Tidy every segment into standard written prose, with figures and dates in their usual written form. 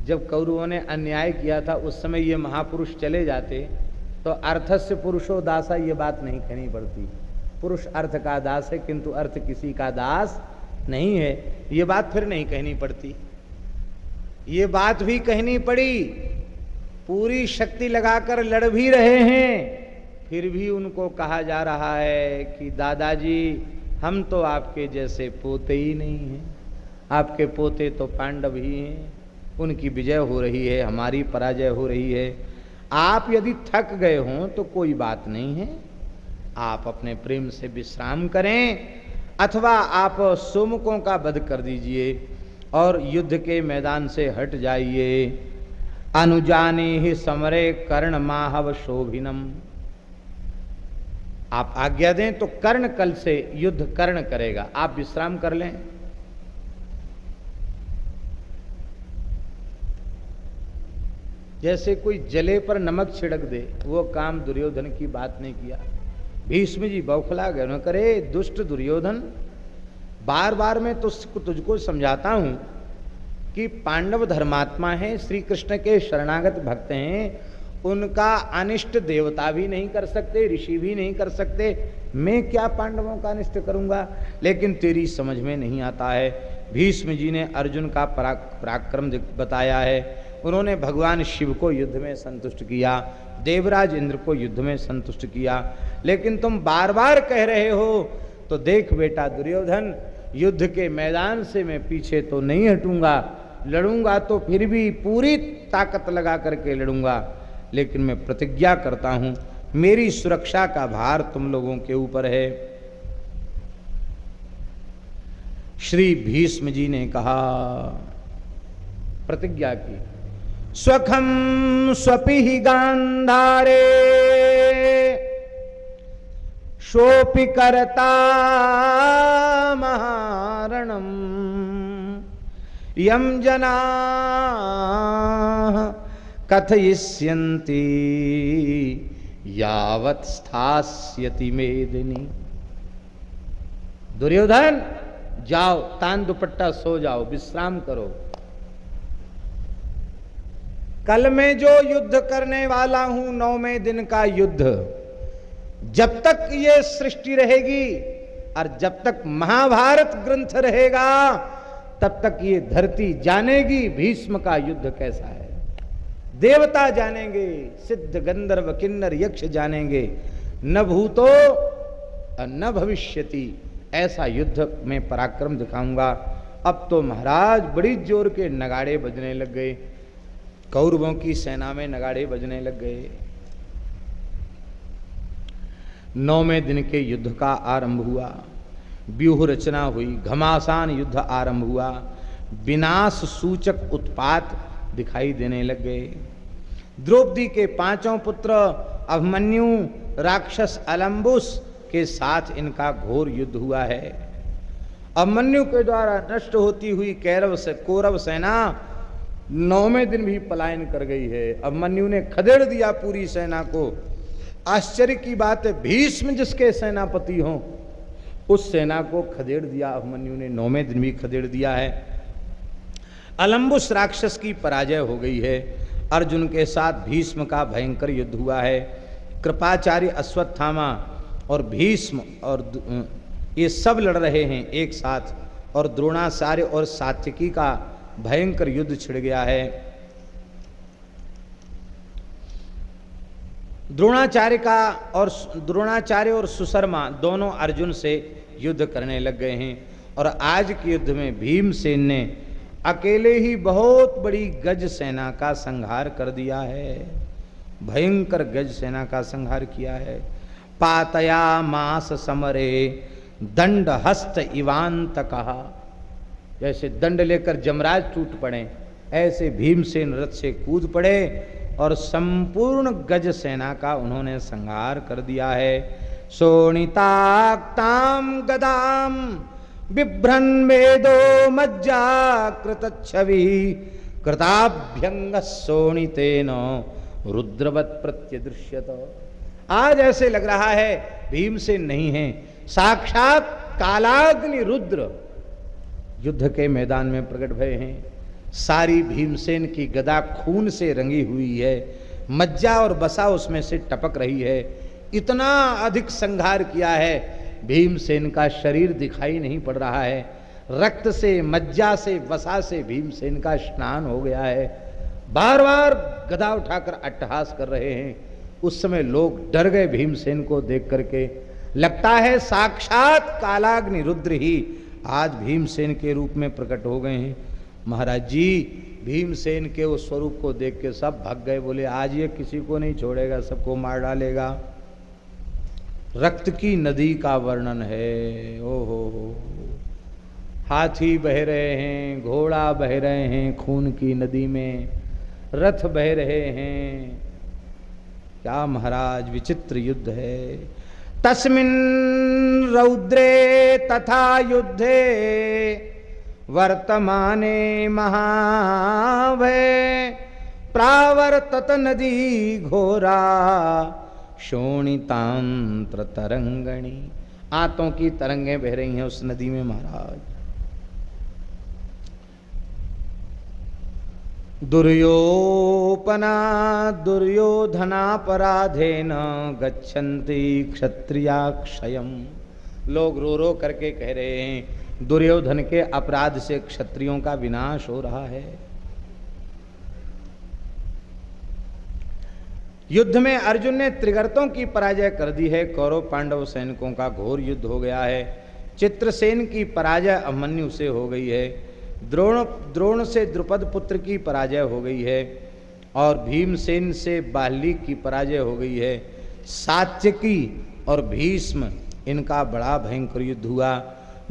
जब कौरवों ने अन्याय किया था उस समय ये महापुरुष चले जाते तो अर्थस्य पुरुषो दासा ये बात नहीं कहनी पड़ती। पुरुष अर्थ का दास है किंतु अर्थ किसी का दास नहीं है, ये बात फिर नहीं कहनी पड़ती। ये बात भी कहनी पड़ी, पूरी शक्ति लगाकर लड़ भी रहे हैं, फिर भी उनको कहा जा रहा है कि दादाजी हम तो आपके जैसे पोते ही नहीं हैं, आपके पोते तो पांडव ही हैं, उनकी विजय हो रही है, हमारी पराजय हो रही है। आप यदि थक गए हों तो कोई बात नहीं है, आप अपने प्रेम से विश्राम करें अथवा आप सोमकों का वध कर दीजिए और युद्ध के मैदान से हट जाइए। अनुजाने ही समरे कर्ण माहव शोभिनम, आप आज्ञा दें तो कर्ण कल से युद्ध कर्ण करेगा, आप विश्राम कर लें। जैसे कोई जले पर नमक छिड़क दे, वो काम दुर्योधन की बात नहीं किया। भीष्म जी बौखला गए, उन्होंने करे दुष्ट दुर्योधन, बार बार मैं तुझको समझाता हूं कि पांडव धर्मात्मा है, श्री कृष्ण के शरणागत भक्त हैं, उनका अनिष्ट देवता भी नहीं कर सकते, ऋषि भी नहीं कर सकते, मैं क्या पांडवों का अनिष्ट करूंगा। लेकिन तेरी समझ में नहीं आता है। भीष्म जी ने अर्जुन का पराक्रम बताया है, उन्होंने भगवान शिव को युद्ध में संतुष्ट किया, देवराज इंद्र को युद्ध में संतुष्ट किया, लेकिन तुम बार बार कह रहे हो। तो देख बेटा दुर्योधन, युद्ध के मैदान से मैं पीछे तो नहीं हटूंगा, लड़ूंगा तो फिर भी पूरी ताकत लगा करके लड़ूंगा, लेकिन मैं प्रतिज्ञा करता हूं मेरी सुरक्षा का भार तुम लोगों के ऊपर है। श्री भीष्म जी ने कहा, प्रतिज्ञा की, स्वखम स्वपि गांधारे शोपि करता महारणम यम जना कथयिष्यन्ति यावत् स्थास्यति मेदिनी। दुर्योधन जाओ, तान दुपट्टा सो जाओ, विश्राम करो। कल मैं जो युद्ध करने वाला हूं, 9वें दिन का युद्ध, जब तक ये सृष्टि रहेगी और जब तक महाभारत ग्रंथ रहेगा तब तक ये धरती जानेगी भीष्म का युद्ध कैसा है। देवता जानेंगे, सिद्ध गंधर्व किन्नर यक्ष जानेंगे, न भूतो न भविष्यति, ऐसा युद्ध में पराक्रम दिखाऊंगा। अब तो महाराज बड़ी जोर के नगाड़े बजने लग गए, कौरवों की सेना में नगाड़े बजने लग गए। 9वें दिन के युद्ध का आरंभ हुआ, व्यूह रचना हुई, घमासान युद्ध आरंभ हुआ, विनाश सूचक उत्पात दिखाई देने लग गए। द्रौपदी के 5 पुत्र अभिमन्यु राक्षस अलम्बुस के साथ इनका घोर युद्ध हुआ है। अभिमन्यु के द्वारा नष्ट होती हुई कौरव सेना 9वें दिन भी पलायन कर गई है। अभिमन्यु ने खदेड़ दिया पूरी सेना को। आश्चर्य की बात है, भीष्म जिसके सेनापति हों उस सेना को खदेड़ दिया अभिमन्यु ने, 9वें दिन भी खदेड़ दिया है। अलम्बुस राक्षस की पराजय हो गई है। अर्जुन के साथ भीष्म का भयंकर युद्ध हुआ है। कृपाचार्य, अश्वत्थामा और भीष्म और ये सब लड़ रहे हैं एक साथ, और द्रोणाचार्य और सात्यकी का भयंकर युद्ध छिड़ गया है। द्रोणाचार्य और सुशर्मा दोनों अर्जुन से युद्ध करने लग गए हैं। और आज के युद्ध में भीमसेन ने अकेले ही बहुत बड़ी गज सेना का संहार कर दिया है, भयंकर गज सेना का संहार किया है। पातया मास समरे दंड हस्त इवांत कहा, जैसे दंड लेकर जमराज टूट पड़े ऐसे भीमसेन रथ से कूद पड़े और संपूर्ण गज सेना का उन्होंने संहार कर दिया है। शोणिताक्ताम गदाम बिभ्रन वेदो मज्जा कृतच्छवि कृताभ्यंग शोणितेन रुद्रवत प्रत्यदृश्यत। आज ऐसे लग रहा है भीमसेन नहीं है, साक्षात कालाग्नि रुद्र युद्ध के मैदान में प्रकट भय हैं। सारी भीमसेन की गदा खून से रंगी हुई है, मज्जा और बसा उसमें से टपक रही है। इतना अधिक संहार किया है, भीमसेन का शरीर दिखाई नहीं पड़ रहा है। रक्त से, मज्जा से, वसा से भीमसेन का स्नान हो गया है। बार बार गदा उठाकर अट्टहास कर रहे हैं। उस समय लोग डर गए भीमसेन को देख करके। लगता है साक्षात कालाग्नि रुद्र ही आज भीमसेन के रूप में प्रकट हो गए हैं। महाराज जी भीमसेन के उस स्वरूप को देख के सब भाग गए, बोले आज ये किसी को नहीं छोड़ेगा, सबको मार डालेगा। रक्त की नदी का वर्णन है। ओ हो, हाथी बह रहे हैं, घोड़ा बह रहे हैं खून की नदी में, रथ बह रहे हैं। क्या महाराज विचित्र युद्ध है। तस्मिन् रौद्रे तथा युद्धे वर्तमाने महाभय प्रावर्तत नदी घोरा शोणितांत्र तरंगणी। आंतों की तरंगें बह रही हैं उस नदी में महाराज। दुर्योपना दुर्योधनापराधेन गच्छन्ति क्षत्रिया क्षयम्। लोग रो रो करके कह रहे हैं दुर्योधन के अपराध से क्षत्रियों का विनाश हो रहा है। युद्ध में अर्जुन ने त्रिगर्तों की पराजय कर दी है। कौरव पांडव सैनिकों का घोर युद्ध हो गया है। चित्रसेन की पराजय अभिमन्यु से हो गई है। द्रोण से द्रुपद पुत्र की पराजय हो गई है और भीमसेन से बाली की पराजय हो गई है। सात्यकी और भीष्म इनका बड़ा भयंकर युद्ध हुआ।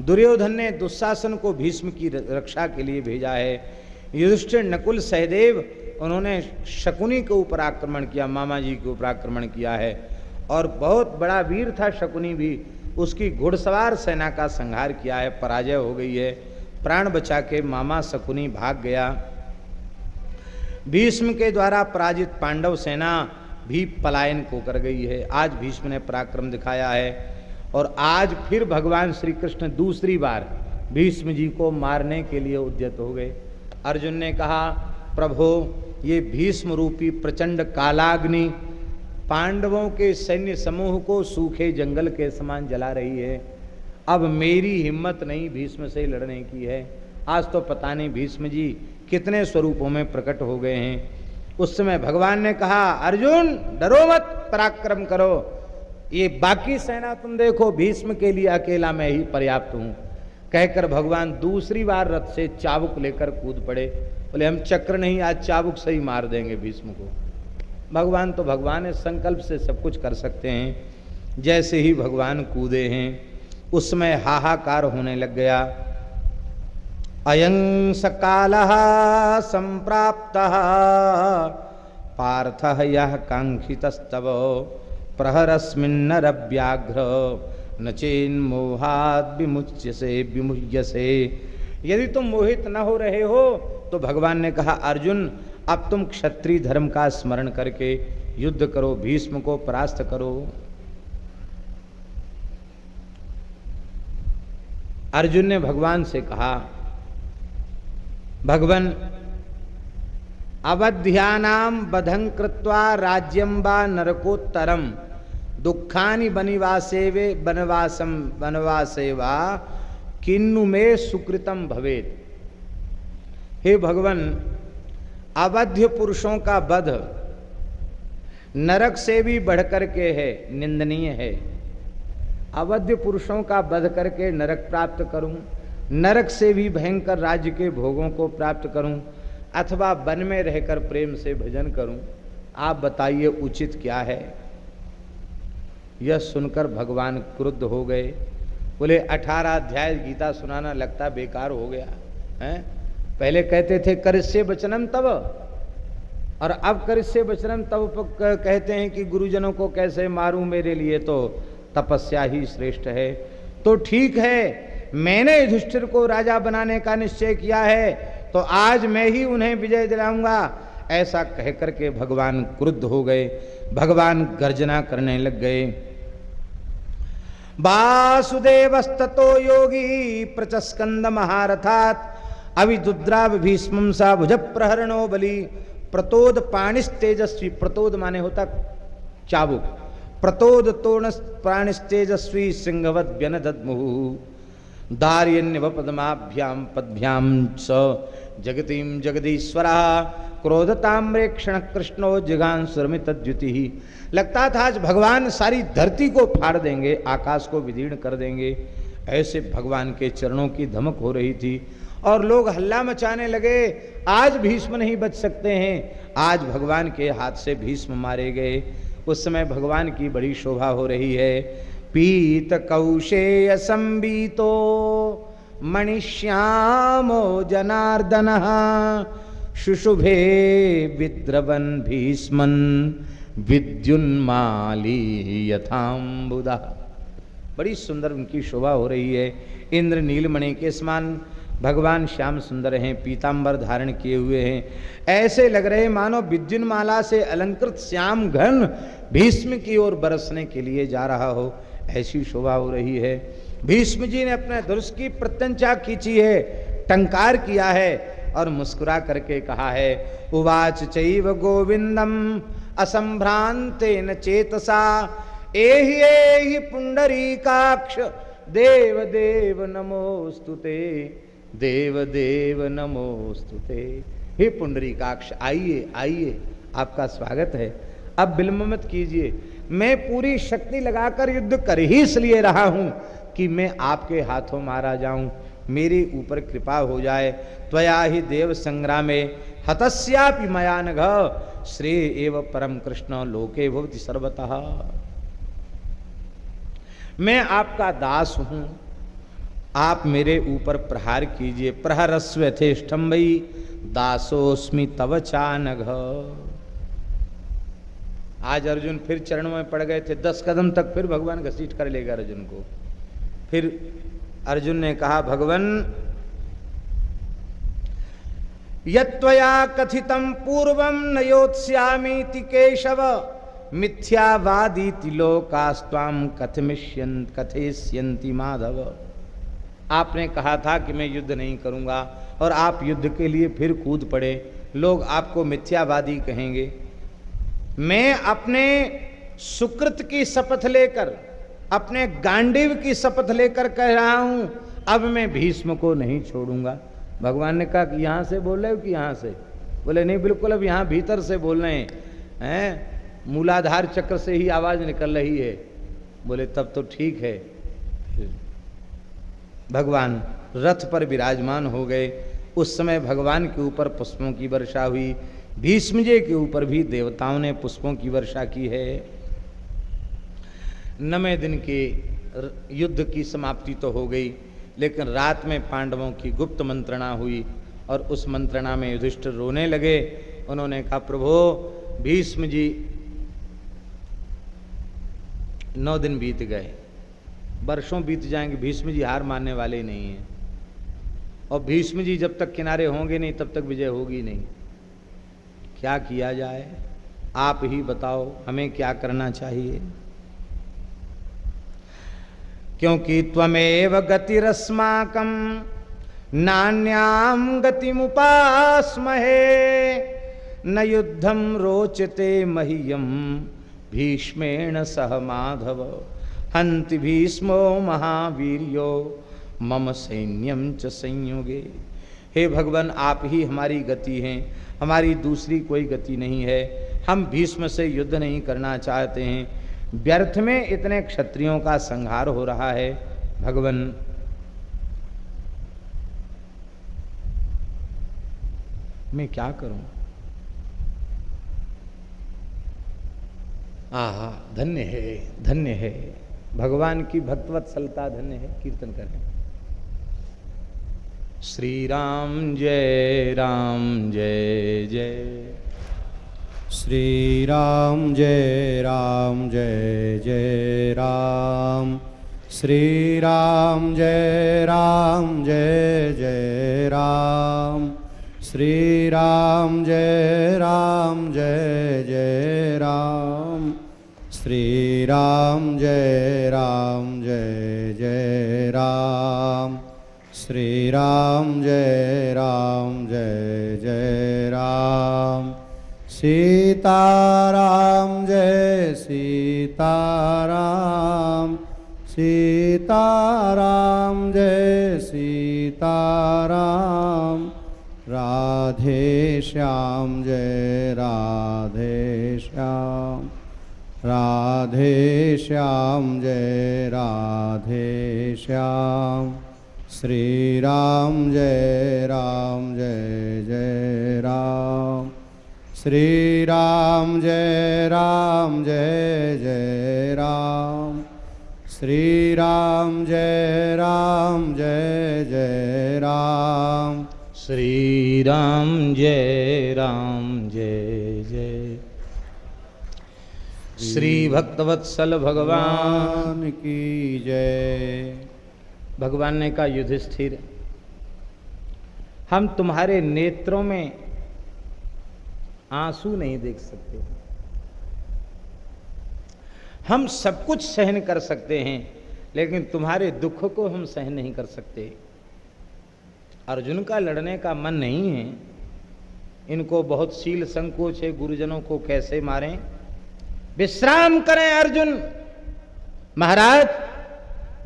दुर्योधन ने दुशासन को भीष्म की रक्षा के लिए भेजा है। युधिष्ठिर, नकुल, सहदेव उन्होंने शकुनी के ऊपर आक्रमण किया, मामा जी के ऊपर आक्रमण किया है और बहुत बड़ा वीर था शकुनी भी। उसकी घुड़सवार सेना का संहार किया है, पराजय हो गई है। प्राण बचा के मामा शकुनी भाग गया। भीष्म के द्वारा पराजित पांडव सेना भी पलायन को कर गई है। आज भीष्म ने पराक्रम दिखाया है और आज फिर भगवान श्री कृष्ण दूसरी बार भीष्म जी को मारने के लिए उद्यत हो गए। अर्जुन ने कहा प्रभु ये भीष्म रूपी प्रचंड कालाग्नि पांडवों के सैन्य समूह को सूखे जंगल के समान जला रही है। अब मेरी हिम्मत नहीं भीष्म से लड़ने की है। आज तो पता नहीं भीष्म जी कितने स्वरूपों में प्रकट हो गए हैं। उस समय भगवान ने कहा अर्जुन डरो मत, पराक्रम करो। ये बाकी सेना तुम देखो, भीष्म के लिए अकेला मैं ही पर्याप्त हूँ। कहकर भगवान दूसरी बार रथ से चाबुक लेकर कूद पड़े। बोले हम चक्र नहीं, आज चाबुक से ही मार देंगे भीष्म को। भगवान तो भगवान है, संकल्प से सब कुछ कर सकते हैं। जैसे ही भगवान कूदे हैं उस समय हाहाकार होने लग गया। अयं सकालः संप्राप्तः पार्थः यः कांक्षितस्तव प्रहरस्मिन्नरव्याघ्र न चेन्मोहात् विमुच्यसे विमुह्यसे। यदि तुम मोहित न हो रहे हो तो भगवान ने कहा अर्जुन अब तुम क्षत्रिय धर्म का स्मरण करके युद्ध करो, भीष्म को परास्त करो। अर्जुन ने भगवान से कहा भगवन अवध्यानाम बधं कृत्वा राज्यं वा नरकोत्तरम दुखानि बनिवासेवे बनवासम बनवासे वा किन्नु में सुकृतम भवेत। हे भगवन अवध्य पुरुषों का वध नरक से भी बढ़कर के है, निंदनीय है। अवध्य पुरुषों का वध करके नरक प्राप्त करूं, नरक से भी भयंकर राज्य के भोगों को प्राप्त करूं, अथवा वन में रहकर प्रेम से भजन करूं। आप बताइए उचित क्या है। यह सुनकर भगवान क्रुद्ध हो गए। बोले 18 अध्याय गीता सुनाना लगता बेकार हो गया है। पहले कहते थे करिष्ये वचनम तव, और अब करिष्ये वचनम तव कहते हैं कि गुरुजनों को कैसे मारूं, मेरे लिए तो तपस्या ही श्रेष्ठ है। तो ठीक है, मैंने युधिष्ठिर को राजा बनाने का निश्चय किया है तो आज मैं ही उन्हें विजय दिलाऊंगा। ऐसा कह करके भगवान क्रुद्ध हो गए। भगवान गर्जना करने लग गए। वासुदेवस्ततो योगी प्रचस्कंद महारथात् अविदुद्राव भीष्मं सा भुज प्रहरणो बलि प्रतोद पाणिस तेजस्वी, प्रतोद माने होता चाबुक, प्रतोद तोण प्राणिस तेजस्वी सिंहवत व्यनदद्मुहु दार्यन्यव पद्माभ्याम पद्भ्याम स जगतीम जगदीश्वरा क्रोधताम्रे क्षण कृष्णो जिगांसुरमितद्युति। लगता था आज भगवान सारी धरती को फाड़ देंगे, आकाश को विदीर्ण कर देंगे, ऐसे भगवान के चरणों की धमक हो रही थी। और लोग हल्ला मचाने लगे, आज भीष्म नहीं बच सकते हैं, आज भगवान के हाथ से भीष्म मारे गए। उस समय भगवान की बड़ी शोभा हो रही है। पीत कौशेय संबीतो मणिश्यामो जनार्दन शुशुभे विद्रवन भीष्मन विद्युन्माली यथाम्बुदा। बड़ी सुंदर उनकी शोभा हो रही है। इंद्र नीलमणि के समान भगवान श्याम सुंदर हैं, पीतांबर धारण किए हुए हैं, ऐसे लग रहे मानो विद्युन्माला से अलंकृत श्याम घन भीष्म की ओर बरसने के लिए जा रहा हो, ऐसी शोभा हो रही है। भीष्म जी ने अपने धनुष की प्रत्यंचा खींची है, टंकार किया है और मुस्कुरा करके कहा है, उवाच चैव गोविंदम असंभ्रांतेन चेतसा एहि एहि पुंडरीकाक्ष देव देव नमोस्तुते, देव देव नमोस्तुते। हे पुंडरीकाक्ष, आइए आइए, आपका स्वागत है, अब विलंब मत कीजिए। मैं पूरी शक्ति लगाकर युद्ध कर ही इसलिए रहा हूं कि मैं आपके हाथों मारा जाऊं, मेरे ऊपर कृपा हो जाए। त्वया ही देव संग्रामे हतस्यापि मया नघ श्रेय एव परम कृष्ण लोके भवति सर्वतः। मैं आपका दास हूं, आप मेरे ऊपर प्रहार कीजिए। प्रहरस्व यथेष्टं वै दासोस्मि तव चानघ। आज अर्जुन फिर चरणों में पड़ गए थे, 10 कदम तक फिर भगवान घसीट कर लेगा अर्जुन को। फिर अर्जुन ने कहा, भगवान यत्त्वया कथितं पूर्वं न योत्स्यामीति केशव मिथ्यावादीति लोकास्त्वां कथयिष्यन्ति माधव। आपने कहा था कि मैं युद्ध नहीं करूंगा और आप युद्ध के लिए फिर कूद पड़े, लोग आपको मिथ्यावादी कहेंगे। मैं अपने सुकृत की शपथ लेकर, अपने गांडीव की शपथ लेकर कह रहा हूं, अब मैं भीष्म को नहीं छोड़ूंगा। भगवान ने कहा कि यहां से बोल रहे हो कि यहां से? बोले नहीं, बिल्कुल अब यहां भीतर से बोल रहे हैं, मूलाधार चक्र से ही आवाज निकल रही है। बोले तब तो ठीक है। भगवान रथ पर विराजमान हो गए। उस समय भगवान के ऊपर पुष्पों की वर्षा हुई, भीष्म जी के ऊपर भी देवताओं ने पुष्पों की वर्षा की है। 9वें दिन के युद्ध की समाप्ति तो हो गई, लेकिन रात में पांडवों की गुप्त मंत्रणा हुई और उस मंत्रणा में युधिष्ठिर रोने लगे। उन्होंने कहा, प्रभु भीष्म जी 9 दिन बीत गए, वर्षों बीत जाएंगे, भीष्म जी हार मानने वाले नहीं हैं, और भीष्म जी जब तक किनारे होंगे नहीं तब तक विजय होगी नहीं। क्या किया जाए, आप ही बताओ, हमें क्या करना चाहिए? क्योंकि त्वमेव गतिरस्माकं नान्यां गतिमुपास्महे न युद्धं रोचते मह्यं भीष्मेण सह माधव हन्ति भीष्मो महावीर्यो मम सैन्यम च संयुगे। हे भगवान, आप ही हमारी गति हैं, हमारी दूसरी कोई गति नहीं है। हम भीष्म से युद्ध नहीं करना चाहते हैं, व्यर्थ में इतने क्षत्रियों का संहार हो रहा है। भगवान मैं क्या करूं? आहा, धन्य है, धन्य है, भगवान की भक्तवत्सलता धन्य है। कीर्तन करें। श्री राम जय जय, श्री राम जय जय राम, श्री राम जय जय राम, श्री राम जय जय राम, श्री राम जय जय राम, श्री राम जय जय राम। सीताराम जय सीताराम। सीताराम जय सीताराम। राधे श्याम जय राधे श्याम। राधे श्याम जय राधे श्याम। श्री राम जय जय राम। श्री राम जय जय राम। श्री राम जय जय राम। श्री राम जय जय। श्री भक्तवत्सल भगवान की जय। भगवान ने कहा, युधिष्ठिर, हम तुम्हारे नेत्रों में आंसू नहीं देख सकते। हम सब कुछ सहन कर सकते हैं, लेकिन तुम्हारे दुख को हम सहन नहीं कर सकते। अर्जुन का लड़ने का मन नहीं है, इनको बहुत शील संकोच है, गुरुजनों को कैसे मारें। विश्राम करें अर्जुन। महाराज,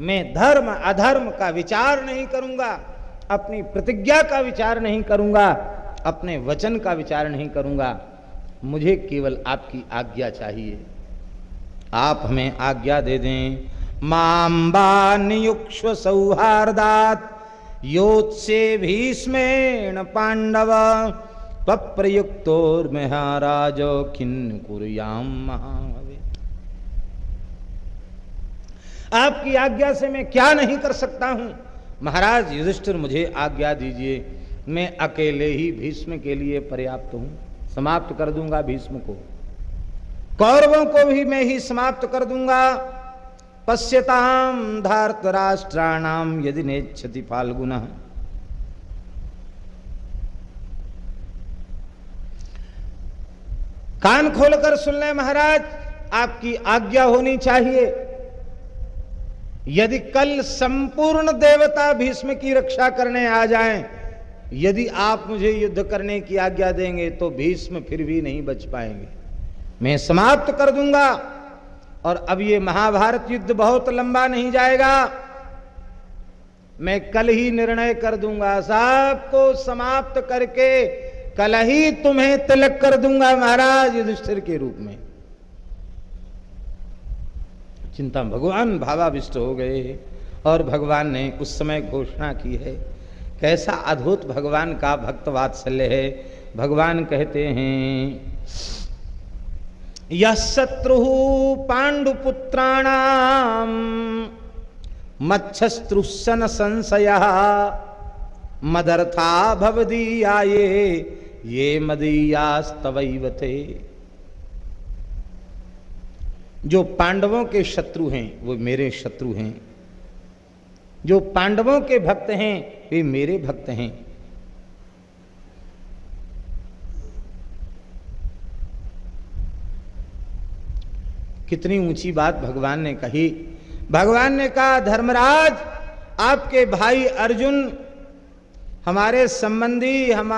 मैं धर्म अधर्म का विचार नहीं करूंगा, अपनी प्रतिज्ञा का विचार नहीं करूंगा, अपने वचन का विचार नहीं करूंगा। मुझे केवल आपकी आज्ञा चाहिए। आप हमें आज्ञा दे दें। माम्बा नियुक्ष्व सौहार्दात् योत्से भीष्मेण पांडव त्वप्रयुक्तोर्महाराज खिन्न कुर्याम महावे। आपकी आज्ञा से मैं क्या नहीं कर सकता हूं। महाराज युधिष्ठिर, मुझे आज्ञा दीजिए, मैं अकेले ही भीष्म के लिए पर्याप्त हूं। समाप्त कर दूंगा भीष्म को, कौरवों को भी मैं ही समाप्त कर दूंगा। पश्यताम धार्तराष्ट्राणाम यदि नेच्छति फाल्गुनः। कान खोलकर सुन लें महाराज, आपकी आज्ञा होनी चाहिए। यदि कल संपूर्ण देवता भीष्म की रक्षा करने आ जाएं, यदि आप मुझे युद्ध करने की आज्ञा देंगे तो भीष्म फिर भी नहीं बच पाएंगे। मैं समाप्त कर दूंगा। और अब ये महाभारत युद्ध बहुत लंबा नहीं जाएगा। मैं कल ही निर्णय कर दूंगा, सबको समाप्त करके कल ही तुम्हें तिलक कर दूंगा महाराज, युधिष्ठिर के रूप में। चिंता भगवान भावाविष्ट हो गए और भगवान ने उस समय घोषणा की है। कैसा अद्भुत भगवान का भक्त वात्सल्य है। भगवान कहते हैं, यः शत्रुः पांडुपुत्राणाम मच्छस्त्रुसन संशयः मदर्था भवदीयाये ये मदीयास्तवैवते। जो पांडवों के शत्रु हैं वो मेरे शत्रु हैं, जो पांडवों के भक्त हैं वे मेरे भक्त हैं। कितनी ऊंची बात भगवान ने कही। भगवान ने कहा, धर्मराज, आपके भाई अर्जुन हमारे संबंधी, हम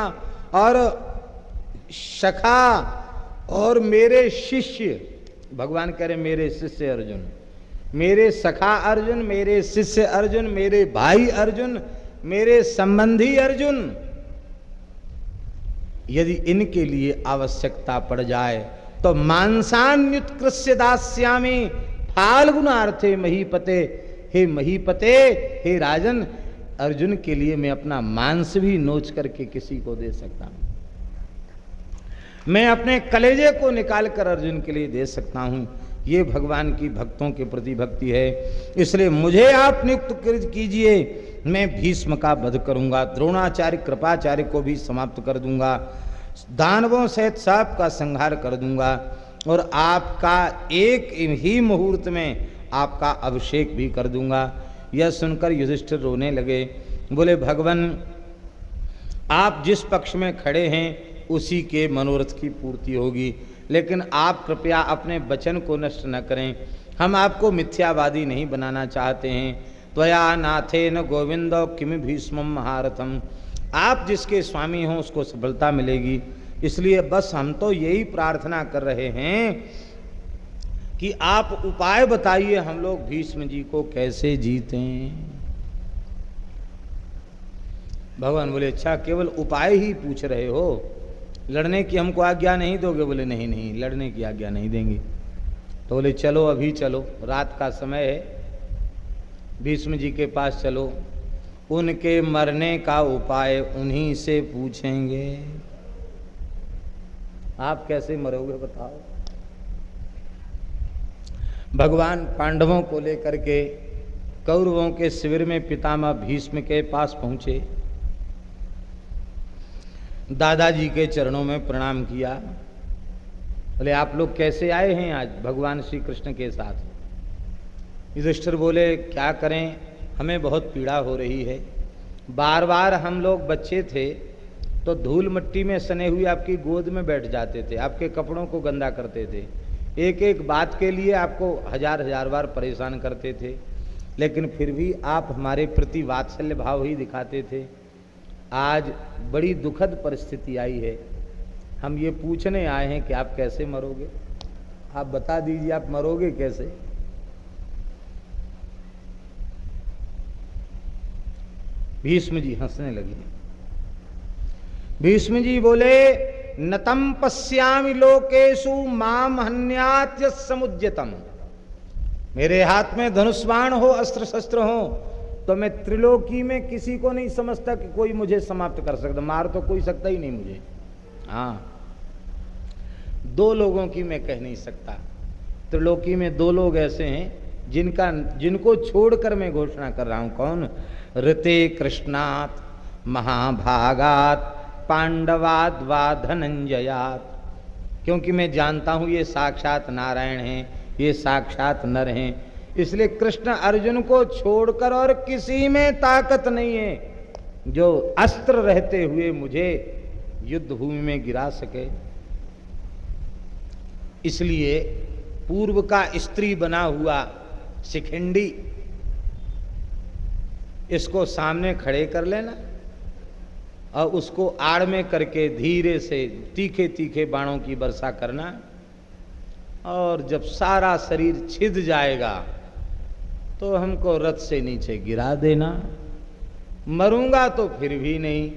और सखा और मेरे शिष्य। भगवान कह रहे मेरे शिष्य अर्जुन, मेरे सखा अर्जुन, मेरे शिष्य अर्जुन, मेरे भाई अर्जुन, मेरे संबंधी अर्जुन। यदि इनके लिए आवश्यकता पड़ जाए तो मांसान्युत्कृष्य दास्यामि फाल्गुनार्थे महीपते। हे महीपते, हे राजन, अर्जुन के लिए मैं अपना मांस भी नोच करके किसी को दे सकता हूं। मैं अपने कलेजे को निकाल कर अर्जुन के लिए दे सकता हूं। ये भगवान की भक्तों के प्रति भक्ति है। इसलिए मुझे आप नियुक्त कीजिए, मैं भीष्म का वध करूंगा, द्रोणाचार्य कृपाचार्य को भी समाप्त कर दूंगा, दानवों सहित सब का संहार कर दूंगा और आपका एक ही मुहूर्त में आपका अभिषेक भी कर दूंगा। यह सुनकर युधिष्ठिर रोने लगे। बोले, भगवान, आप जिस पक्ष में खड़े हैं उसी के मनोरथ की पूर्ति होगी, लेकिन आप कृपया अपने वचन को नष्ट न करें। हम आपको मिथ्यावादी नहीं बनाना चाहते हैं। त्वया नाथेन गोविंद किम भीष्मं महारथम। आप जिसके स्वामी हों उसको सफलता मिलेगी। इसलिए बस हम तो यही प्रार्थना कर रहे हैं कि आप उपाय बताइए, हम लोग भीष्म जी को कैसे जीतें। भगवान बोले अच्छा केवल उपाय ही पूछ रहे हो, लड़ने की हमको आज्ञा नहीं दोगे? बोले नहीं नहीं, लड़ने की आज्ञा नहीं देंगे। तो बोले चलो अभी चलो, रात का समय है, भीष्म जी के पास चलो, उनके मरने का उपाय उन्हीं से पूछेंगे। आप कैसे मरोगे बताओ? भगवान पांडवों को लेकर के कौरवों के शिविर में पितामह भीष्म के पास पहुंचे, दादाजी के चरणों में प्रणाम किया। बोले आप लोग कैसे आए हैं आज भगवान श्री कृष्ण के साथ? युधिष्ठिर बोले क्या करें, हमें बहुत पीड़ा हो रही है। बार बार हम लोग बच्चे थे तो धूल मिट्टी में सने हुए आपकी गोद में बैठ जाते थे, आपके कपड़ों को गंदा करते थे, एक एक बात के लिए आपको हजार हजार बार परेशान करते थे, लेकिन फिर भी आप हमारे प्रति वात्सल्य भाव ही दिखाते थे। आज बड़ी दुखद परिस्थिति आई है, हम ये पूछने आए हैं कि आप कैसे मरोगे। आप बता दीजिए आप मरोगे कैसे? भीष्म जी हंसने लगे। भीष्म जी बोले नतम पश्यामि लोकेषु माम हन्यात् समुद्यतम। मेरे हाथ में धनुष बाण हो, अस्त्र शस्त्र हो, तो मैं त्रिलोकी में किसी को नहीं समझता कि कोई मुझे समाप्त कर सकता, मार तो कोई सकता ही नहीं मुझे। हाँ, दो लोगों की मैं कह नहीं सकता, त्रिलोकी में दो लोग ऐसे हैं जिनको छोड़कर मैं घोषणा कर रहा हूं। कौन? ऋते कृष्णात् महाभागात् पांडवाद वा धनंजयात्। क्योंकि मैं जानता हूं ये साक्षात नारायण हैं, ये साक्षात नर हैं, इसलिए कृष्ण अर्जुन को छोड़कर और किसी में ताकत नहीं है जो अस्त्र रहते हुए मुझे युद्ध भूमि में गिरा सके। इसलिए पूर्व का स्त्री बना हुआ शिखंडी, इसको सामने खड़े कर लेना और उसको आड़ में करके धीरे से तीखे तीखे बाणों की वर्षा करना, और जब सारा शरीर छिद जाएगा तो हमको रथ से नीचे गिरा देना। मरूंगा तो फिर भी नहीं,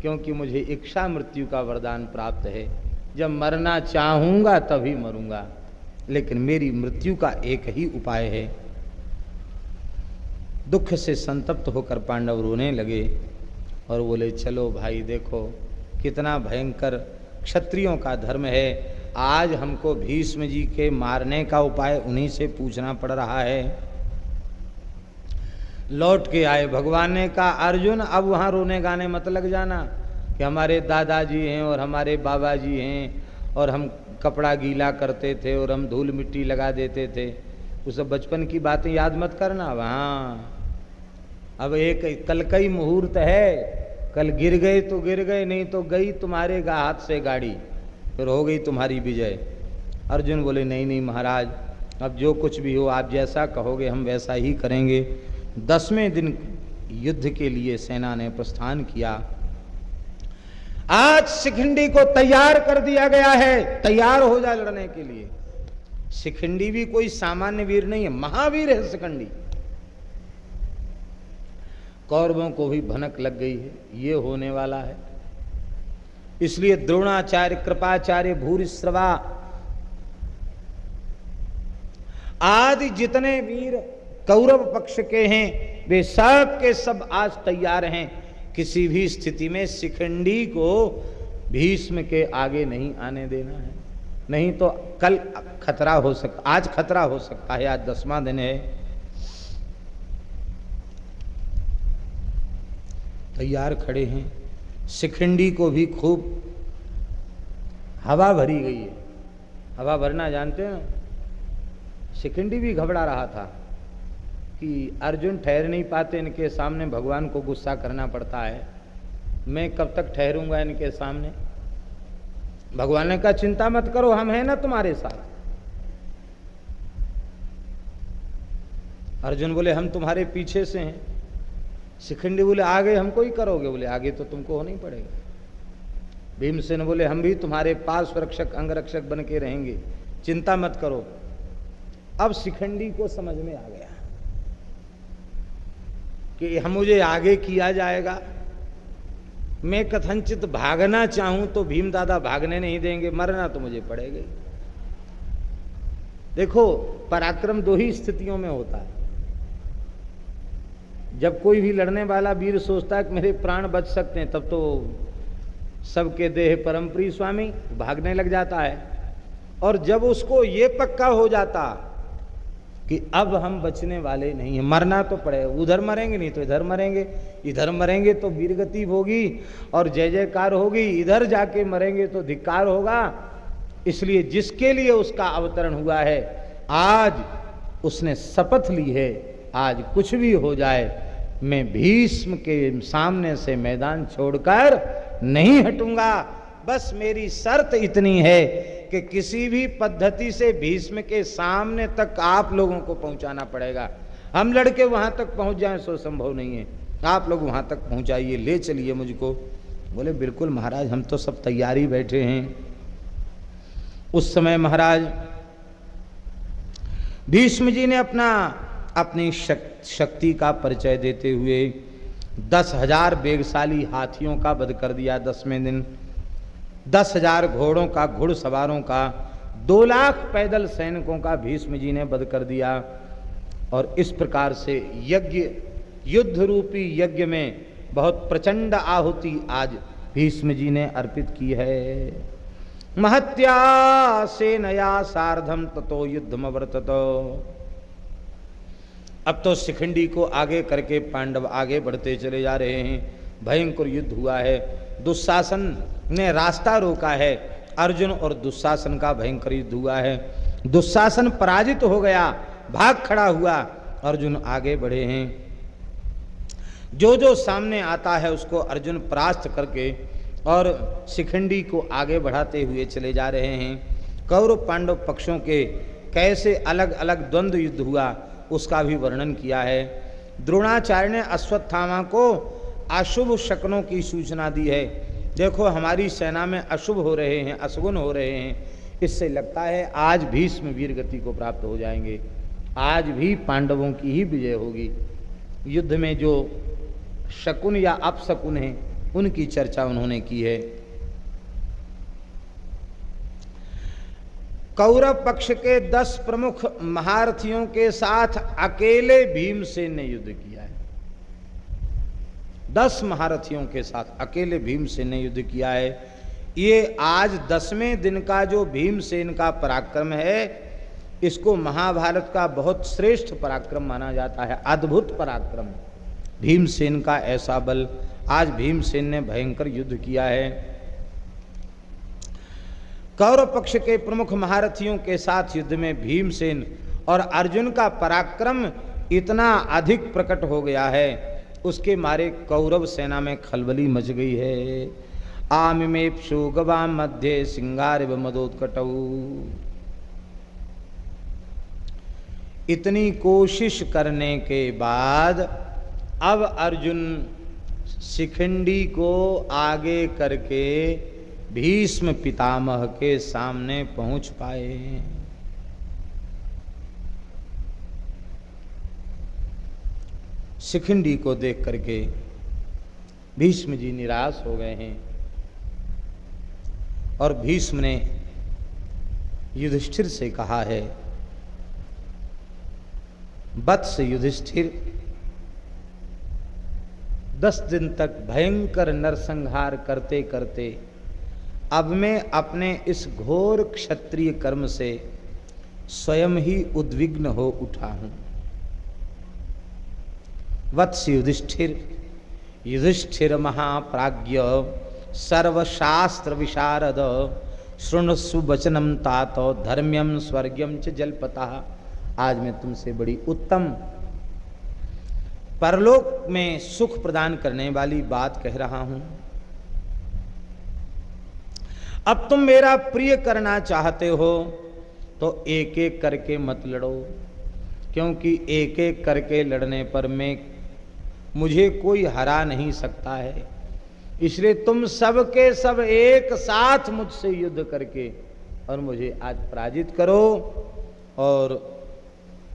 क्योंकि मुझे इच्छा मृत्यु का वरदान प्राप्त है। जब मरना चाहूंगा तभी मरूंगा, लेकिन मेरी मृत्यु का एक ही उपाय है। दुख से संतप्त होकर पांडव रोने लगे और बोले चलो भाई देखो कितना भयंकर क्षत्रियों का धर्म है, आज हमको भीष्म जी के मारने का उपाय उन्हीं से पूछना पड़ रहा है। लौट के आए, भगवान ने कहा अर्जुन अब वहाँ रोने गाने मत लग जाना कि हमारे दादाजी हैं और हमारे बाबा जी हैं और हम कपड़ा गीला करते थे और हम धूल मिट्टी लगा देते थे, उस बचपन की बातें याद मत करना। वहाँ अब एक कल का ही मुहूर्त है, कल गिर गए तो गिर गए, नहीं तो गई तुम्हारे हाथ से गाड़ी, फिर हो गई तुम्हारी विजय। अर्जुन बोले नहीं नहीं महाराज, अब जो कुछ भी हो आप जैसा कहोगे हम वैसा ही करेंगे। 10वें दिन युद्ध के लिए सेना ने प्रस्थान किया। आज शिखंडी को तैयार कर दिया गया है, तैयार हो जाए लड़ने के लिए। शिखंडी भी कोई सामान्य वीर नहीं है, महावीर है शिखंडी। कौरवों को भी भनक लग गई है, ये होने वाला है। इसलिए द्रोणाचार्य, कृपाचार्य, भूरिश्रवा आदि जितने वीर कौरव पक्ष के हैं वे सब के सब आज तैयार हैं। किसी भी स्थिति में शिखंडी को भीष्म के आगे नहीं आने देना है, नहीं तो कल खतरा हो सकता, आज खतरा हो सकता है। आज 10वां दिन है। तैयार खड़े हैं। शिखंडी को भी खूब हवा भरी गई है। हवा भरना जानते हो? शिखंडी भी घबरा रहा था कि अर्जुन ठहर नहीं पाते इनके सामने, भगवान को गुस्सा करना पड़ता है, मैं कब तक ठहरूंगा इनके सामने। भगवान ने कहा चिंता मत करो, हम हैं ना तुम्हारे साथ। अर्जुन बोले हम तुम्हारे पीछे से हैं। शिखंडी बोले आगे हमको ही करोगे? बोले आगे तो तुमको होना ही पड़ेगा। भीमसेन बोले हम भी तुम्हारे पास रक्षक अंगरक्षक बन के रहेंगे, चिंता मत करो। अब शिखंडी को समझ में आ गया कि हम मुझे आगे किया जाएगा, मैं कथनचित भागना चाहूं तो भीम दादा भागने नहीं देंगे, मरना तो मुझे पड़ेगा। देखो पराक्रम दो ही स्थितियों में होता है। जब कोई भी लड़ने वाला वीर सोचता है कि मेरे प्राण बच सकते हैं, तब तो सबके देह परमप्रिय स्वामी भागने लग जाता है। और जब उसको ये पक्का हो जाता कि अब हम बचने वाले नहीं हैं, मरना तो पड़ेगा, उधर मरेंगे नहीं तो इधर मरेंगे, इधर मरेंगे तो वीरगति होगी और जय जयकार होगी, इधर जाके मरेंगे तो धिक्कार होगा। इसलिए जिसके लिए उसका अवतरण हुआ है, आज उसने शपथ ली है, आज कुछ भी हो जाए मैं भीष्म के सामने से मैदान छोड़कर नहीं हटूंगा। बस मेरी शर्त इतनी है कि किसी भी पद्धति से भीष्म के सामने तक आप लोगों को पहुंचाना पड़ेगा। हम लड़के वहां तक पहुंच जाएं सो संभव नहीं है, आप लोग वहां तक पहुंचाइए, ले चलिए मुझको। बोले बिल्कुल महाराज, हम तो सब तैयारी बैठे हैं। उस समय महाराज भीष्म जी ने अपनी शक्ति का परिचय देते हुए 10,000 वेगशाली हाथियों का वध कर दिया 10वें दिन, 10,000 घोड़ों का, घुड़सवारों का, 2 लाख पैदल सैनिकों का भीष्म जी ने वध कर दिया। और इस प्रकार से यज्ञ, युद्ध रूपी यज्ञ में बहुत प्रचंड आहुति आज भीष्म जी ने अर्पित की है। महत्या सेनया सार्धम ततो युद्धमवर्तत। अब तो शिखंडी को आगे करके पांडव आगे बढ़ते चले जा रहे हैं। भयंकर युद्ध हुआ है, दुशासन ने रास्ता रोका है। अर्जुन और दुशासन का भयंकर युद्ध हुआ है। दुशासन पराजित हो गया, भाग खड़ा हुआ, अर्जुन आगे बढ़े हैं। जो जो सामने आता है उसको अर्जुन परास्त करके और शिखंडी को आगे बढ़ाते हुए चले जा रहे हैं। कौरव पांडव पक्षों के कैसे अलग अलग द्वंद्व युद्ध हुआ उसका भी वर्णन किया है। द्रोणाचार्य ने अश्वत्थामा को अशुभ शकुनों की सूचना दी है। देखो हमारी सेना में अशुभ हो रहे हैं, अशुगुन हो रहे हैं, इससे लगता है आज भीष्म वीरगति को प्राप्त हो जाएंगे, आज भी पांडवों की ही विजय होगी। युद्ध में जो शकुन या अपशकुन हैं उनकी चर्चा उन्होंने की है। कौरव पक्ष के 10 प्रमुख महारथियों के साथ अकेले भीमसेन ने युद्ध किया है। 10 महारथियों के साथ अकेले भीमसेन ने युद्ध किया है। ये आज 10वें दिन का जो भीमसेन का पराक्रम है, इसको महाभारत का बहुत श्रेष्ठ पराक्रम माना जाता है, अद्भुत पराक्रम। भीमसेन का ऐसा बल, आज भीमसेन ने भयंकर युद्ध किया है। कौरव पक्ष के प्रमुख महारथियों के साथ युद्ध में भीमसेन और अर्जुन का पराक्रम इतना अधिक प्रकट हो गया है, उसके मारे कौरव सेना में खलबली मच गई है। आमिमेप्सु गवाम मध्य सिंगारिव मदोत्कटौ। इतनी कोशिश करने के बाद अब अर्जुन शिखंडी को आगे करके भीष्म पितामह के सामने पहुंच पाए। शिखंडी को देख करके भीष्म जी निराश हो गए हैं और भीष्म ने युधिष्ठिर से कहा है, वत्स युधिष्ठिर, 10 दिन तक भयंकर नरसंहार करते करते अब मैं अपने इस घोर क्षत्रिय कर्म से स्वयं ही उद्विग्न हो उठा हूं। वत्स युधिष्ठिर, युधिष्ठिर महाप्राज्ञ सर्वशास्त्र विशारद, शृणुस्व वचनम तात धर्म्यम स्वर्ग्यम च जलपतः। आज मैं तुमसे बड़ी उत्तम परलोक में सुख प्रदान करने वाली बात कह रहा हूं। अब तुम मेरा प्रिय करना चाहते हो तो एक एक करके मत लड़ो, क्योंकि एक एक करके लड़ने पर मुझे कोई हरा नहीं सकता है। इसलिए तुम सब के सब एक साथ मुझसे युद्ध करके और मुझे आज पराजित करो और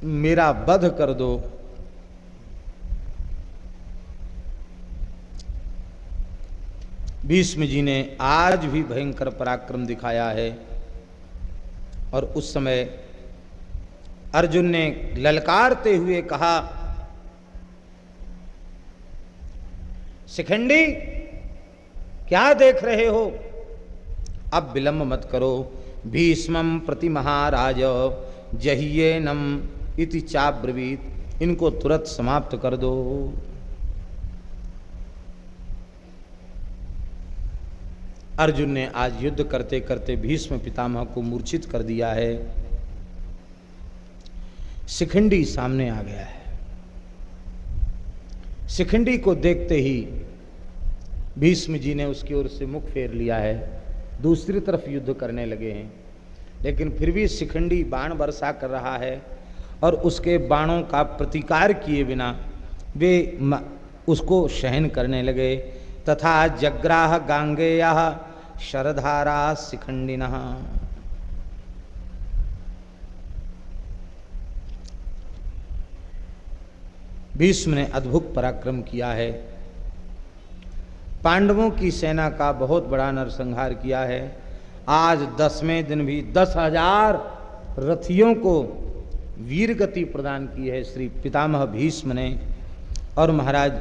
मेरा वध कर दो। भीष्म जी ने आज भी भयंकर पराक्रम दिखाया है। और उस समय अर्जुन ने ललकारते हुए कहा, शिखंडी क्या देख रहे हो, अब विलंब मत करो। भीष्मं प्रति महाराज जहियेनम इति चाब्रवीत, इनको तुरंत समाप्त कर दो। अर्जुन ने आज युद्ध करते करते भीष्म पितामह को मूर्छित कर दिया है। शिखंडी सामने आ गया है। शिखंडी को देखते ही भीष्म जी ने उसकी ओर से मुख फेर लिया है, दूसरी तरफ युद्ध करने लगे हैं। लेकिन फिर भी शिखंडी बाण वर्षा कर रहा है और उसके बाणों का प्रतिकार किए बिना वे उसको सहन करने लगे। तथा जग्राह गांगेयः शरधारा शिखंडिनः। भीष्म ने अद्भुत पराक्रम किया है। पांडवों की सेना का बहुत बड़ा नरसंहार किया है। आज 10वें दिन भी 10,000 रथियों को वीर गति प्रदान की है श्री पितामह भीष्म ने। और महाराज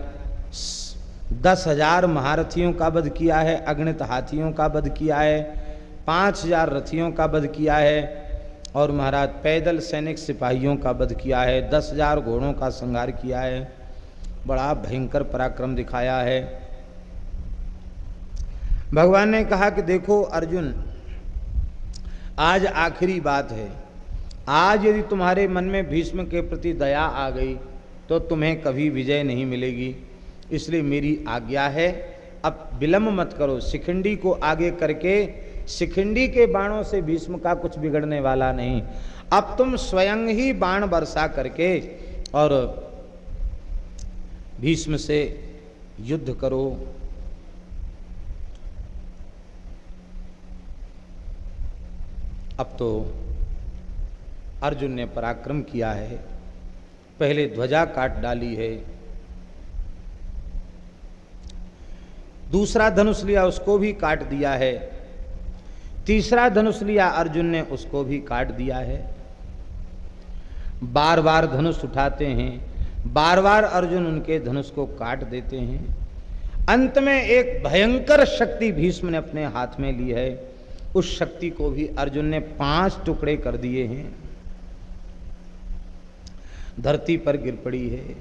10,000 महारथियों का वध किया है, अगणित हाथियों का वध किया है, 5,000 रथियों का वध किया है और महाराज पैदल सैनिक सिपाहियों का वध किया है, 10,000 घोड़ों का संहार किया है। बड़ा भयंकर पराक्रम दिखाया है। भगवान ने कहा कि देखो अर्जुन, आज आखिरी बात है। आज यदि तुम्हारे मन में भीष्म के प्रति दया आ गई तो तुम्हें कभी विजय नहीं मिलेगी। इसलिए मेरी आज्ञा है, अब विलंब मत करो। शिखंडी को आगे करके, शिखंडी के बाणों से भीष्म का कुछ बिगड़ने वाला नहीं। अब तुम स्वयं ही बाण वर्षा करके और भीष्म से युद्ध करो। अब तो अर्जुन ने पराक्रम किया है। पहले ध्वजा काट डाली है, दूसरा धनुष लिया उसको भी काट दिया है, तीसरा धनुष लिया अर्जुन ने उसको भी काट दिया है। बार बार धनुष उठाते हैं, बार बार अर्जुन उनके धनुष को काट देते हैं। अंत में एक भयंकर शक्ति भीष्म ने अपने हाथ में ली है। उस शक्ति को भी अर्जुन ने 5 टुकड़े कर दिए हैं, धरती पर गिर पड़ी है।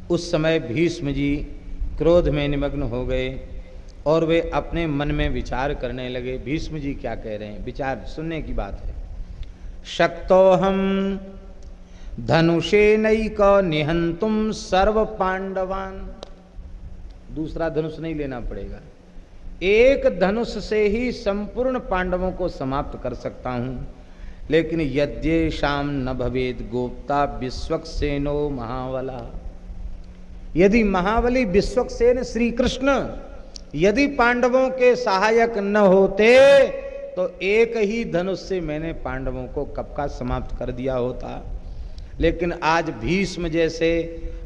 उस समय भीष्म जी क्रोध में निमग्न हो गए और वे अपने मन में विचार करने लगे। भीष्म जी क्या कह रहे हैं, विचार सुनने की बात है। शक्तोहम धनुषेनैक निहंतुम सर्व पांडवान। दूसरा धनुष नहीं लेना पड़ेगा, एक धनुष से ही संपूर्ण पांडवों को समाप्त कर सकता हूं। लेकिन यद्येषाम न भवेद गोप्ता विश्वक्सेनो महाबला। यदि महाबली विश्वक्सेन श्री कृष्ण यदि पांडवों के सहायक न होते तो एक ही धनुष से मैंने पांडवों को कब का समाप्त कर दिया होता। लेकिन आज भीष्म जैसे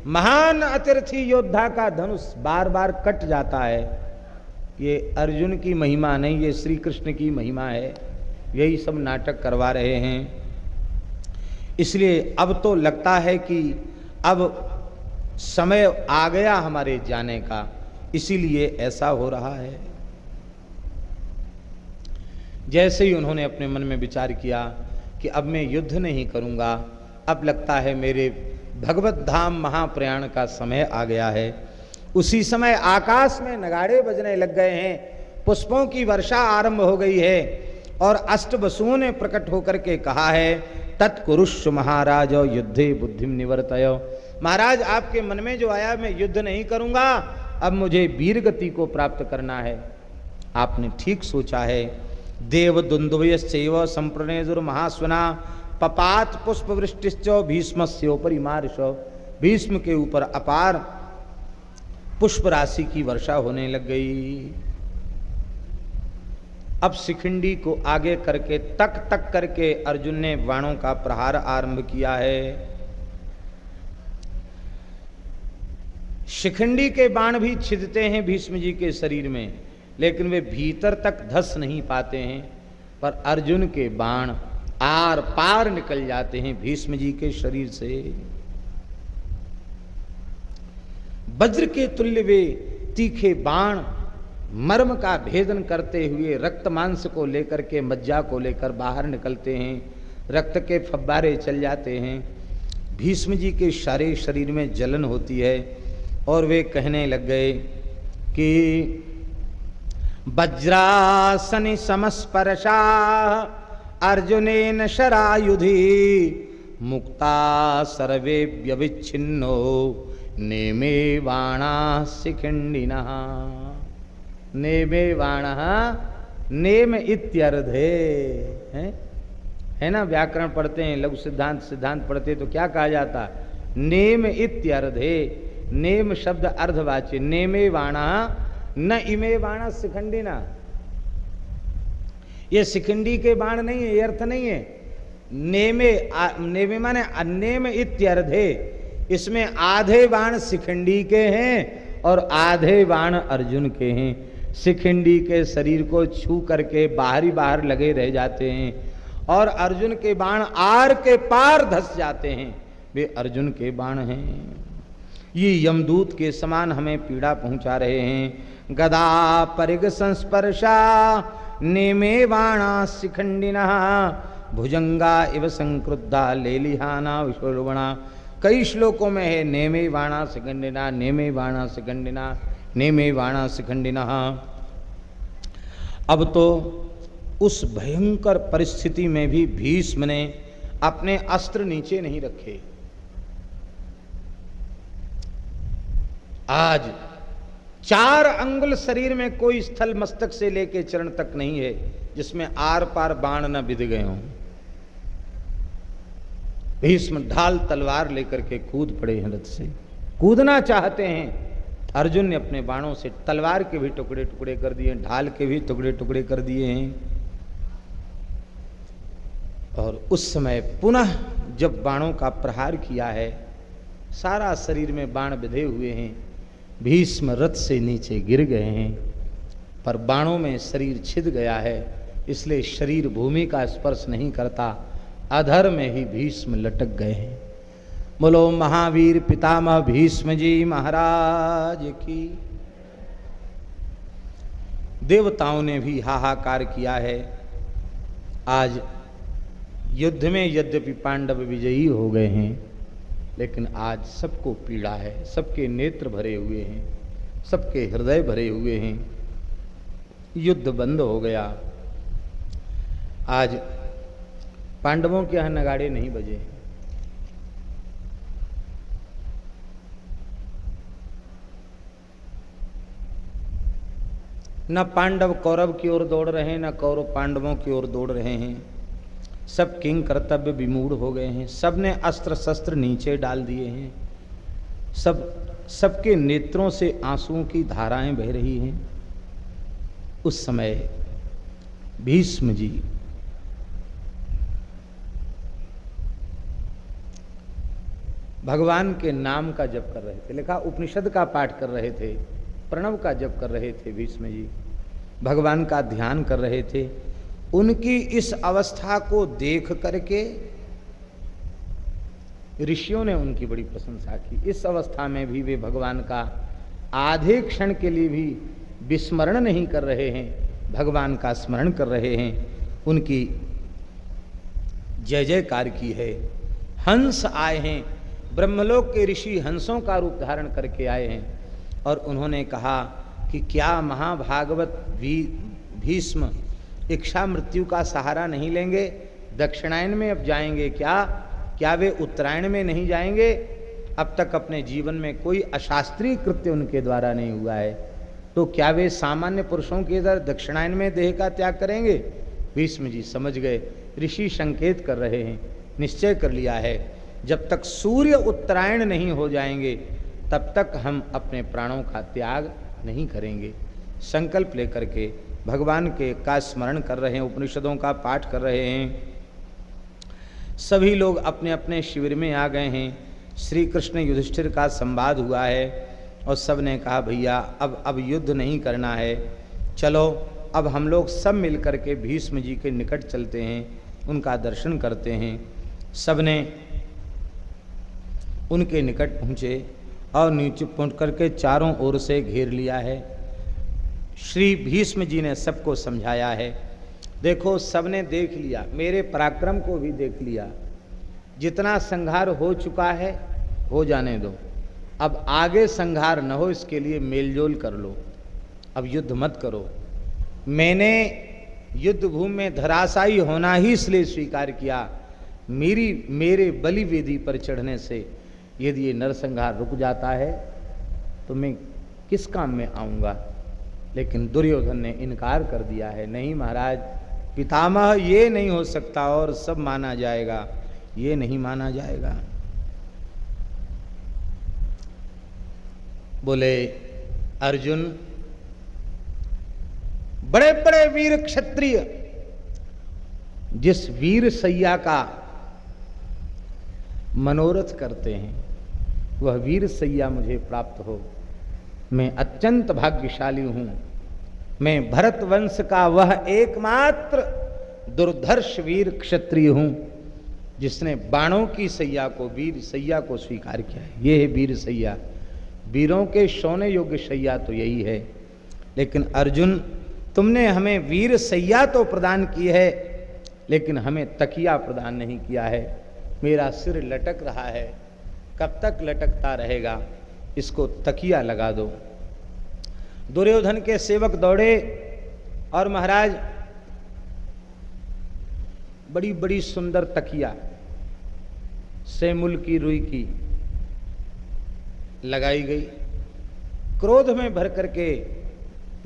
महान अतिरथी योद्धा का धनुष बार बार कट जाता है। ये अर्जुन की महिमा नहीं, ये श्री कृष्ण की महिमा है। यही सब नाटक करवा रहे हैं। इसलिए अब तो लगता है कि अब समय आ गया हमारे जाने का, इसीलिए ऐसा हो रहा है। जैसे ही उन्होंने अपने मन में विचार किया कि अब मैं युद्ध नहीं करूंगा, अब लगता है मेरे भगवत धाम महाप्रयाण का समय आ गया है, उसी समय आकाश में नगाड़े बजने लग गए हैं, पुष्पों की वर्षा आरंभ हो गई है और अष्टवसुओं ने प्रकट होकर के कहा है, तत्कुरुष्व महाराज युद्धे बुद्धिम निवर्तय। महाराज आपके मन में जो आया मैं युद्ध नहीं करूंगा, अब मुझे वीर गति को प्राप्त करना है। आपने ठीक सोचा है। देव दुंदुभयश्चैव संप्रणेजुर महास्वना पपात पुष्प वृष्टिश्च भीष्मस्योपरि मार्श, भीष्म के ऊपर अपार पुष्प राशि की वर्षा होने लग गई। अब शिखंडी को आगे करके तक तक करके अर्जुन ने बाणों का प्रहार आरंभ किया है। शिखंडी के बाण भी छिदते हैं भीष्म जी के शरीर में, लेकिन वे भीतर तक धस नहीं पाते हैं, पर अर्जुन के बाण आर पार निकल जाते हैं भीष्म जी के शरीर से। वज्र के तुल्य वे तीखे बाण मर्म का भेदन करते हुए रक्त मांस को लेकर के मज्जा को लेकर बाहर निकलते हैं, रक्त के फव्वारे चल जाते हैं। भीष्म जी के सारे शरीर में जलन होती है और वे कहने लग गए कि वज्रासनि समस्पर्शा अर्जुनेन शरायुधि मुक्ता सर्वे व्यविच्छिन्नो नेमे बाणा शिखंडिनः। नेमे बाणः नेम इत्यर्धे है ना, व्याकरण पढ़ते हैं, लघु सिद्धांत सिद्धांत पढ़ते तो क्या कहा जाता? नेम इत्यर्धे। नेम शब्द अर्धवाच्य, नेमे बाणा न इमे बाणा शिखंडिना। ये शिखंडी के बाण नहीं है, ये अर्थ नहीं है। नेमे माने अन्नेम इत्यर्धे, इसमें आधे बाण शिखंडी के हैं और आधे बाण अर्जुन के हैं। शिखंडी के शरीर को छू करके बाहर लगे रह जाते हैं और अर्जुन के बाण आर के पार धस जाते हैं, वे अर्जुन के बाण हैं। ये यमदूत के समान हमें पीड़ा पहुंचा रहे हैं। गदा परिग संस्पर्शा नेमे बाणा शिखंडिनः भुजंगा इव संक्रुद्धा लेलिहाना विश्वरुवणा। कई श्लोकों में है नेमे बाणा शिखंडिना, नेमे बाणा शिखंडिना, नेमे बाणा शिखंडिनः। अब तो उस भयंकर परिस्थिति में भी भीष्म ने अपने अस्त्र नीचे नहीं रखे। आज 4 अंगुल शरीर में कोई स्थल मस्तक से लेके चरण तक नहीं है जिसमें आर पार बाण न बिध गए हों। भीष्म ढाल तलवार लेकर के कूद पड़े हैं, रथ से कूदना चाहते हैं। अर्जुन ने अपने बाणों से तलवार के भी टुकड़े टुकड़े कर दिए, ढाल के भी टुकड़े टुकड़े कर दिए हैं। और उस समय पुनः जब बाणों का प्रहार किया है, सारा शरीर में बाण बिधे हुए हैं, भीष्म रथ से नीचे गिर गए हैं, पर बाणों में शरीर छिद गया है, इसलिए शरीर भूमि का स्पर्श नहीं करता, अधर में ही भीष्म लटक गए हैं। बोलो महावीर पितामह भीष्म जी महाराज की। देवताओं ने भी हाहाकार किया है। आज युद्ध में यद्यपि पांडव विजयी हो गए हैं, लेकिन आज सबको पीड़ा है, सबके नेत्र भरे हुए हैं, सबके हृदय भरे हुए हैं। युद्ध बंद हो गया। आज पांडवों के यहाँ नगाड़े नहीं बजे। न पांडव कौरव की ओर दौड़ रहे हैं, न कौरव पांडवों की ओर दौड़ रहे हैं। सब किंग कर्तव्य विमूढ़ हो गए हैं, सब ने अस्त्र शस्त्र नीचे डाल दिए हैं। सबके नेत्रों से आंसुओं की धाराएं बह रही हैं। उस समय भीष्म जी भगवान के नाम का जप कर रहे थे। लिखा उपनिषद का पाठ कर रहे थे, प्रणव का जप कर रहे थे। भीष्म जी भगवान का ध्यान कर रहे थे। उनकी इस अवस्था को देख करके ऋषियों ने उनकी बड़ी प्रशंसा की। इस अवस्था में भी वे भगवान का आधे क्षण के लिए भी विस्मरण नहीं कर रहे हैं, भगवान का स्मरण कर रहे हैं। उनकी जय जयकार की है। हंस आए हैं, ब्रह्मलोक के ऋषि हंसों का रूप धारण करके आए हैं और उन्होंने कहा कि क्या महाभागवत भीष्म इच्छा मृत्यु का सहारा नहीं लेंगे? दक्षिणायन में अब जाएंगे क्या वे उत्तरायण में नहीं जाएंगे? अब तक अपने जीवन में कोई अशास्त्रीय कृत्य उनके द्वारा नहीं हुआ है, तो क्या वे सामान्य पुरुषों के इधर दक्षिणायन में देह का त्याग करेंगे? भीष्म जी समझ गए, ऋषि संकेत कर रहे हैं निश्चय कर लिया है, जब तक सूर्य उत्तरायण नहीं हो जाएंगे तब तक हम अपने प्राणों का त्याग नहीं करेंगे। संकल्प लेकर के भगवान के का स्मरण कर रहे हैं, उपनिषदों का पाठ कर रहे हैं। सभी लोग अपने अपने शिविर में आ गए हैं। श्री कृष्ण युधिष्ठिर का संवाद हुआ है और सब ने कहा भैया अब युद्ध नहीं करना है, चलो अब हम लोग सब मिलकर के भीष्म जी के निकट चलते हैं, उनका दर्शन करते हैं। सब ने उनके निकट पहुँचे और नीचे पहुँच करके चारों ओर से घेर लिया है। श्री भीष्म जी ने सबको समझाया है, देखो सबने देख लिया, मेरे पराक्रम को भी देख लिया, जितना संहार हो चुका है हो जाने दो, अब आगे संहार न हो इसके लिए मेलजोल कर लो, अब युद्ध मत करो। मैंने युद्ध भूमि में धराशायी होना ही इसलिए स्वीकार किया, मेरे बलि वेदी पर चढ़ने से यदि ये नरसंहार रुक जाता है तो मैं किस काम में आऊँगा। लेकिन दुर्योधन ने इनकार कर दिया है, नहीं महाराज पितामह ये नहीं हो सकता और सब माना जाएगा, ये नहीं माना जाएगा। बोले अर्जुन, बड़े बड़े वीर क्षत्रिय जिस वीर सैया का मनोरथ करते हैं वह वीर सैया मुझे प्राप्त हो, मैं अत्यंत भाग्यशाली हूं। मैं भरत वंश का वह एकमात्र दुर्धर्ष वीर क्षत्रिय हूं जिसने बाणों की सैया को, वीर सैया को स्वीकार किया है। ये है वीर सैया, वीरों के सोने योग्य सैया तो यही है। लेकिन अर्जुन, तुमने हमें वीर सैया तो प्रदान की है लेकिन हमें तकिया प्रदान नहीं किया है। मेरा सिर लटक रहा है, कब तक लटकता रहेगा, इसको तकिया लगा दो। दुर्योधन के सेवक दौड़े और महाराज बड़ी बड़ी सुंदर तकिया सेमुल की रुई की लगाई गई। क्रोध में भर करके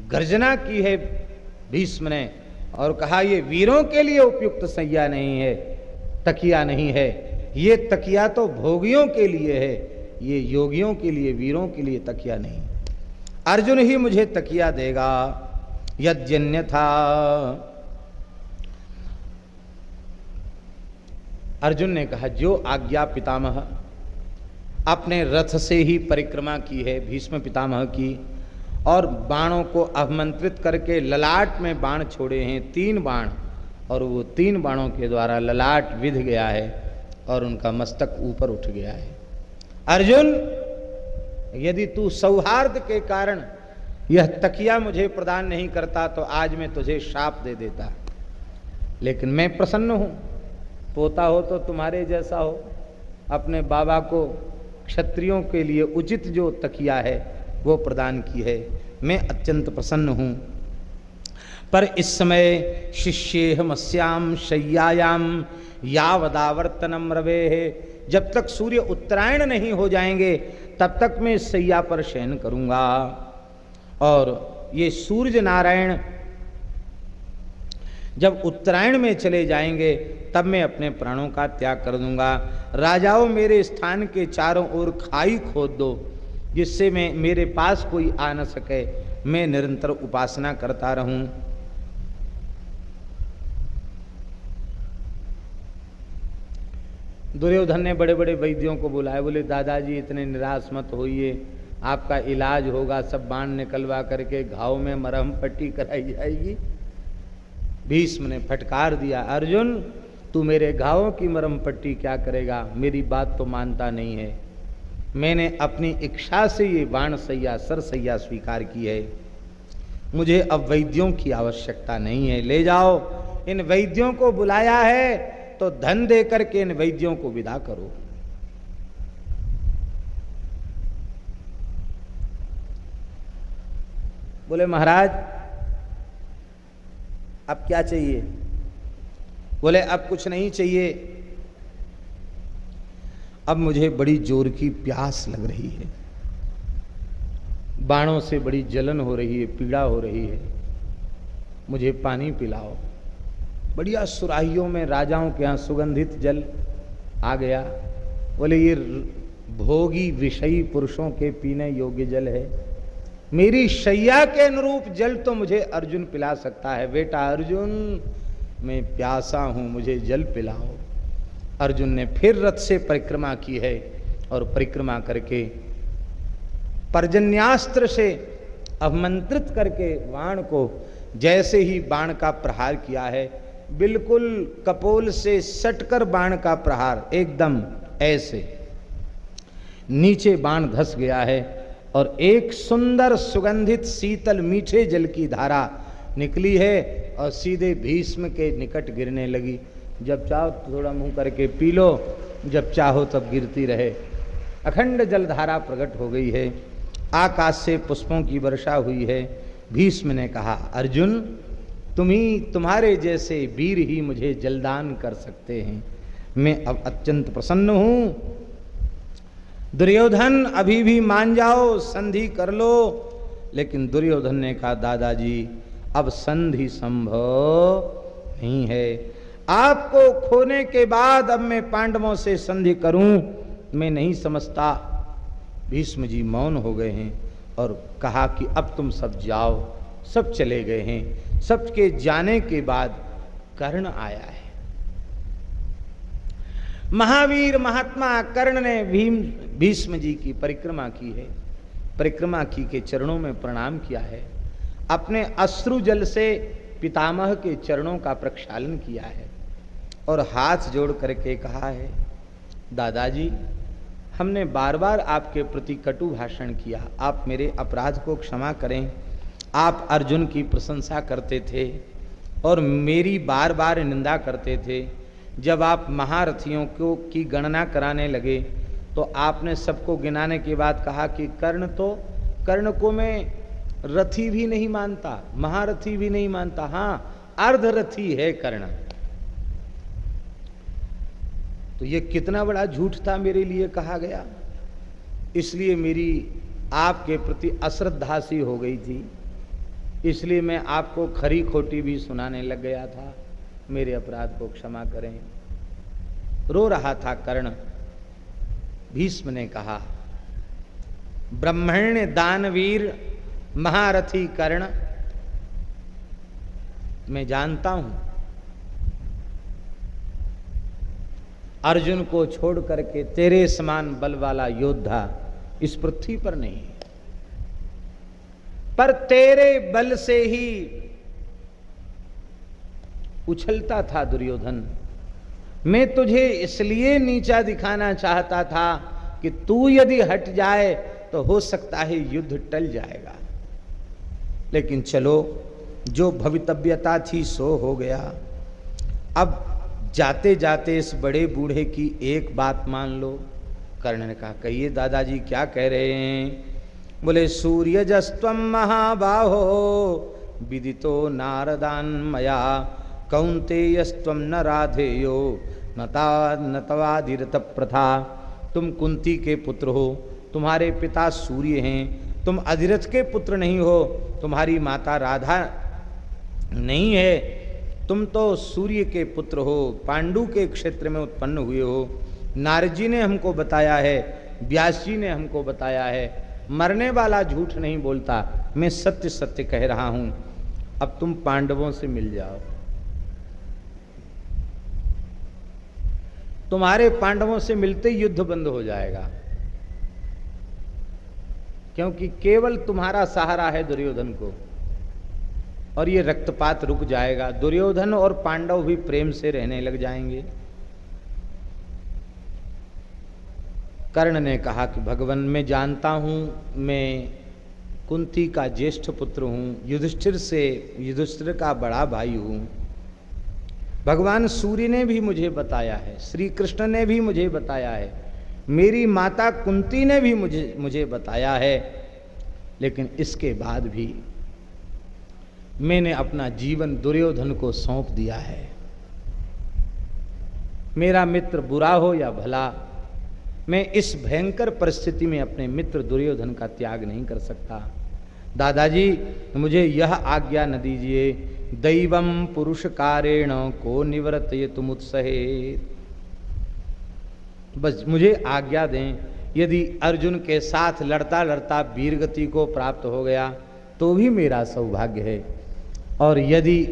गर्जना की है भीष्म ने और कहा ये वीरों के लिए उपयुक्त सैया नहीं है, तकिया नहीं है, ये तकिया तो भोगियों के लिए है, ये योगियों के लिए, वीरों के लिए तकिया नहीं। अर्जुन ही मुझे तकिया देगा, यद्यन्यथा। अर्जुन ने कहा जो आज्ञा पितामह। अपने रथ से ही परिक्रमा की है भीष्म पितामह की और बाणों को आमंत्रित करके ललाट में बाण छोड़े हैं, 3 बाण, और वो 3 बाणों के द्वारा ललाट विध गया है और उनका मस्तक ऊपर उठ गया है। अर्जुन, यदि तू सौहार्द के कारण यह तकिया मुझे प्रदान नहीं करता तो आज मैं तुझे शाप दे देता, लेकिन मैं प्रसन्न हूं, पोता हो तो तुम्हारे जैसा हो। अपने बाबा को क्षत्रियों के लिए उचित जो तकिया है वो प्रदान की है, मैं अत्यंत प्रसन्न हूं। पर इस समय शिष्येहमस्याम शय्यायाम यावदावर्तनम रवे है, जब तक सूर्य उत्तरायण नहीं हो जाएंगे तब तक मैं सैया पर शयन करूंगा। और ये सूर्य नारायण जब उत्तरायण में चले जाएंगे तब मैं अपने प्राणों का त्याग कर दूंगा। राजाओं, मेरे स्थान के चारों ओर खाई खोद दो जिससे मैं मेरे पास कोई आ न सके, मैं निरंतर उपासना करता रहूं। दुर्योधन ने बड़े बड़े वैद्यों को बुलाया, बोले दादाजी इतने निराश मत होइए, आपका इलाज होगा, सब बाण निकलवा करके घाव में मरहम पट्टी कराई जाएगी। भीष्म ने फटकार दिया, अर्जुन तू मेरे घावों की मरहम पट्टी क्या करेगा, मेरी बात तो मानता नहीं है। मैंने अपनी इच्छा से ये बाण सैया सर सैया स्वीकार की है, मुझे अब वैद्यों की आवश्यकता नहीं है। ले जाओ, इन वैद्यों को बुलाया है तो धन दे करके इन वैद्यों को विदा करो। बोले महाराज अब क्या चाहिए? बोले अब कुछ नहीं चाहिए, अब मुझे बड़ी जोर की प्यास लग रही है, बाणों से बड़ी जलन हो रही है, पीड़ा हो रही है, मुझे पानी पिलाओ। बढ़िया सुराहियों में राजाओं के यहाँ सुगंधित जल आ गया। बोले ये भोगी विषयी पुरुषों के पीने योग्य जल है, मेरी शैया के अनुरूप जल तो मुझे अर्जुन पिला सकता है। बेटा अर्जुन, मैं प्यासा हूं, मुझे जल पिलाओ। अर्जुन ने फिर रथ से परिक्रमा की है और परिक्रमा करके पर्जन्यास्त्र से अवमंत्रित करके बाण को, जैसे ही बाण का प्रहार किया है, बिल्कुल कपोल से सटकर बाण का प्रहार, एकदम ऐसे नीचे बाण धस गया है और एक सुंदर सुगंधित शीतल मीठे जल की धारा निकली है और सीधे भीष्म के निकट गिरने लगी। जब चाहो थोड़ा मुंह करके पी लो, जब चाहो तब गिरती रहे। अखंड जलधारा प्रकट हो गई है, आकाश से पुष्पों की वर्षा हुई है। भीष्म ने कहा, अर्जुन तुम्हारे जैसे वीर ही मुझे जलदान कर सकते हैं, मैं अब अत्यंत प्रसन्न हूं। दुर्योधन अभी भी मान जाओ, संधि कर लो। लेकिन दुर्योधन ने कहा, दादाजी अब संधि संभव नहीं है, आपको खोने के बाद अब मैं पांडवों से संधि करूं, मैं नहीं समझता। भीष्म जी मौन हो गए हैं और कहा कि अब तुम सब जाओ। सब चले गए हैं। सबके जाने के बाद कर्ण आया है। महावीर महात्मा कर्ण ने भीष्म जी की परिक्रमा की है। परिक्रमा की के चरणों में प्रणाम किया है। अपने अश्रु जल से पितामह के चरणों का प्रक्षालन किया है और हाथ जोड़ करके कहा है, दादाजी हमने बार बार आपके प्रति कटु भाषण किया, आप मेरे अपराध को क्षमा करें। आप अर्जुन की प्रशंसा करते थे और मेरी बार बार निंदा करते थे। जब आप महारथियों की गणना कराने लगे तो आपने सबको गिनाने के बाद कहा कि कर्ण को मैं रथी भी नहीं मानता, महारथी भी नहीं मानता, हाँ अर्धरथी है कर्ण। तो ये कितना बड़ा झूठ था मेरे लिए कहा गया। इसलिए मेरी आपके प्रति अश्रद्धा सी हो गई थी, इसलिए मैं आपको खरी खोटी भी सुनाने लग गया था। मेरे अपराध को क्षमा करें। रो रहा था कर्ण। भीष्म ने कहा, ब्रह्मण्य दानवीर महारथी कर्ण, मैं जानता हूं अर्जुन को छोड़ करके तेरे समान बल वाला योद्धा इस पृथ्वी पर नहीं है, पर तेरे बल से ही उछलता था दुर्योधन। मैं तुझे इसलिए नीचा दिखाना चाहता था कि तू यदि हट जाए तो हो सकता है युद्ध टल जाएगा। लेकिन चलो, जो भवितव्यता थी सो हो गया। अब जाते जाते इस बड़े बूढ़े की एक बात मान लो। कर्ण ने कहा, कहिए दादाजी क्या कह रहे हैं? बोले, सूर्यजस्त्वं महाबाहो विदितो नारदान मया कौन्तेयस्त्वं न राधेयो नतवादिरत प्रथा। तुम कुंती के पुत्र हो, तुम्हारे पिता सूर्य हैं, तुम अधिरथ के पुत्र नहीं हो, तुम्हारी माता राधा नहीं है, तुम तो सूर्य के पुत्र हो, पांडु के क्षेत्र में उत्पन्न हुए हो। नारद जी ने हमको बताया है, व्यास जी ने हमको बताया है, मरने वाला झूठ नहीं बोलता, मैं सत्य सत्य कह रहा हूं। अब तुम पांडवों से मिल जाओ, तुम्हारे पांडवों से मिलते ही युद्ध बंद हो जाएगा, क्योंकि केवल तुम्हारा सहारा है दुर्योधन को, और ये रक्तपात रुक जाएगा। दुर्योधन और पांडव भी प्रेम से रहने लग जाएंगे। कर्ण ने कहा कि भगवान, मैं जानता हूं मैं कुंती का ज्येष्ठ पुत्र हूं, युधिष्ठिर का बड़ा भाई हूं। भगवान सूर्य ने भी मुझे बताया है, श्री कृष्ण ने भी मुझे बताया है, मेरी माता कुंती ने भी मुझे बताया है। लेकिन इसके बाद भी मैंने अपना जीवन दुर्योधन को सौंप दिया है। मेरा मित्र बुरा हो या भला, मैं इस भयंकर परिस्थिति में अपने मित्र दुर्योधन का त्याग नहीं कर सकता। दादाजी मुझे यह आज्ञा न दीजिए, दैवम पुरुष कारेण को निवर्तयतु मुत्सहे। बस मुझे आज्ञा दें, यदि अर्जुन के साथ लड़ता लड़ता वीरगति को प्राप्त हो गया तो भी मेरा सौभाग्य है, और यदि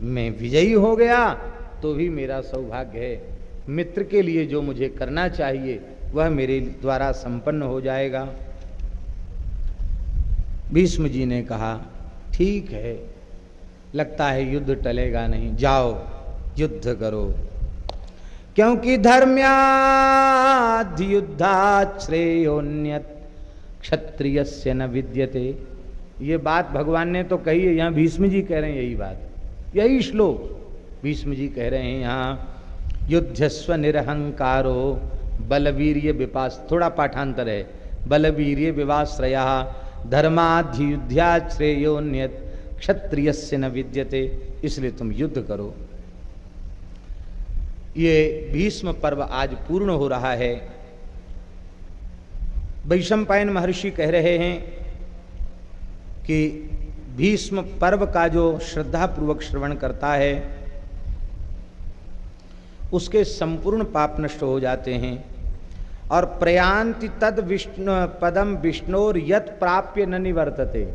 मैं विजयी हो गया तो भी मेरा सौभाग्य है। मित्र के लिए जो मुझे करना चाहिए वह मेरे द्वारा संपन्न हो जाएगा। भीष्म जी ने कहा, ठीक है, लगता है युद्ध टलेगा नहीं, जाओ युद्ध करो, क्योंकि धर्म्याद् युद्धात् श्रेयोन्यत् क्षत्रियस्य न विद्यते। ये बात भगवान ने तो कही है, यहाँ भीष्म जी कह रहे हैं यही बात, यही श्लोक भीष्म जी कह रहे हैं यहाँ। युद्धस्व निरहंकारो बलवीर्य विपास, थोड़ा पाठांतर है, बलवीर्य विवाश्रया धर्माद् युद्धात् श्रेयोन्यत् क्षत्रियस्य न विद्यते, इसलिए तुम युद्ध करो। ये भीष्म पर्व आज पूर्ण हो रहा है। वैशंपायन महर्षि कह रहे हैं कि भीष्म पर्व का जो श्रद्धा पूर्वक श्रवण करता है उसके संपूर्ण पाप नष्ट हो जाते हैं। और प्रयांति तद विष्णु पदम विष्णोर यत प्राप्य न निवर्तते,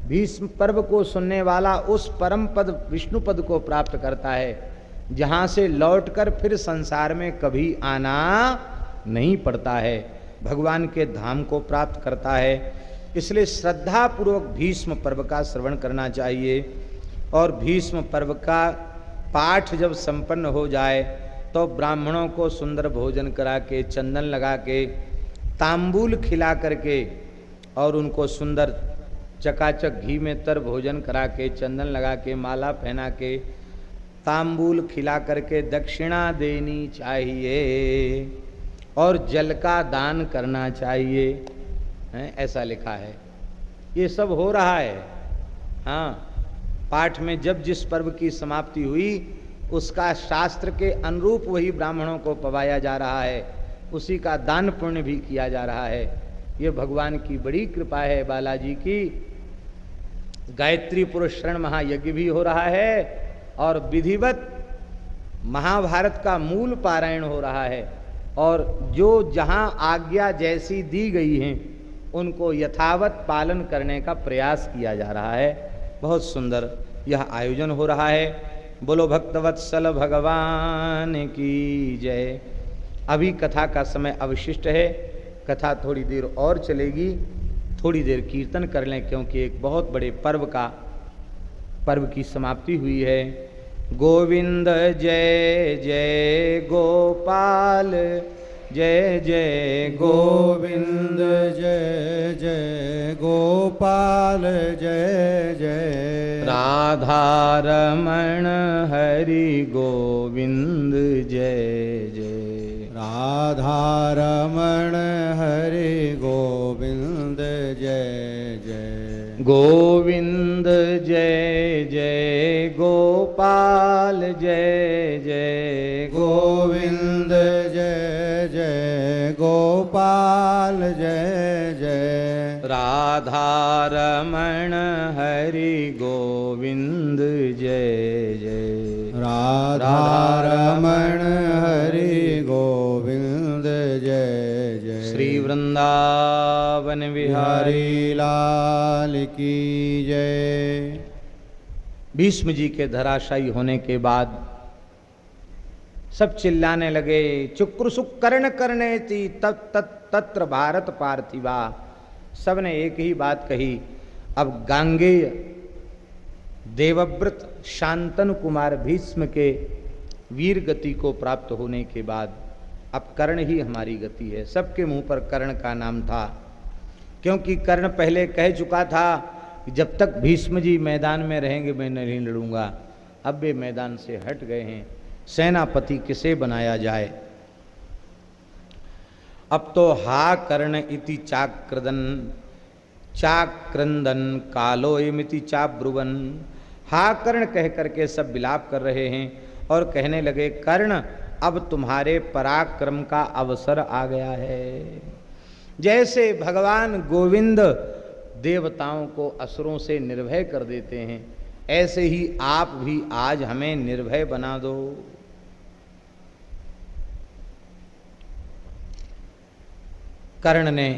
भीष्म पर्व को सुनने वाला उस परम पद विष्णु पद को प्राप्त करता है जहाँ से लौटकर फिर संसार में कभी आना नहीं पड़ता है, भगवान के धाम को प्राप्त करता है। इसलिए श्रद्धा पूर्वक भीष्म पर्व का श्रवण करना चाहिए। और भीष्म पर्व का पाठ जब संपन्न हो जाए तो ब्राह्मणों को सुंदर भोजन करा के, चंदन लगा के, तांबूल खिला करके और उनको सुंदर चकाचक घी में तर भोजन करा के, चंदन लगा के, माला पहना के, तांबूल खिला करके दक्षिणा देनी चाहिए और जल का दान करना चाहिए, ऐसा लिखा है। ये सब हो रहा है। हाँ, पाठ में जब जिस पर्व की समाप्ति हुई उसका शास्त्र के अनुरूप वही ब्राह्मणों को पवाया जा रहा है, उसी का दान पुण्य भी किया जा रहा है। ये भगवान की बड़ी कृपा है बालाजी की। गायत्री पुरुष शरण महायज्ञ भी हो रहा है और विधिवत महाभारत का मूल पारायण हो रहा है, और जो जहाँ आज्ञा जैसी दी गई हैं उनको यथावत पालन करने का प्रयास किया जा रहा है। बहुत सुंदर यह आयोजन हो रहा है। बोलो भक्तवत्सल भगवान की जय। अभी कथा का समय अवशिष्ट है, कथा थोड़ी देर और चलेगी, थोड़ी देर कीर्तन कर लें, क्योंकि एक बहुत बड़े पर्व की समाप्ति हुई है। गोविंद जय जय गोपाल जय जय गोविंद जय जय गोपाल जय जय राधा रमण हरि गोविंद जय जय राधा रमण हरि गोविंद जय जय गोविंद जय जय गोपाल जय जय गोविंद जय जय गोपाल जय जय राधा रमण हरि गोविंद जय जय राधा रमण हरि गोविंद जय जय श्री वृंदावन बिहारी हरि लाल की जय। भीष्म जी के धराशायी होने के बाद सब चिल्लाने लगे, चुक्रसुक कर्ण करने थी तत्र भारत पार्थिवा। सब ने एक ही बात कही, अब गांगेय देवव्रत शांतनु कुमार भीष्म के वीर गति को प्राप्त होने के बाद अब कर्ण ही हमारी गति है। सबके मुंह पर कर्ण का नाम था, क्योंकि कर्ण पहले कह चुका था कि जब तक भीष्म जी मैदान में रहेंगे मैं नहीं लड़ूंगा। अब वे मैदान से हट गए हैं, सेनापति किसे बनाया जाए। अब तो हा कर्ण इति चाक्रंदन कालोयमिति चाब्रुवन, हा कर्ण कह करके सब विलाप कर रहे हैं और कहने लगे, कर्ण अब तुम्हारे पराक्रम का अवसर आ गया है। जैसे भगवान गोविंद देवताओं को असुरों से निर्भय कर देते हैं, ऐसे ही आप भी आज हमें निर्भय बना दो। कर्ण ने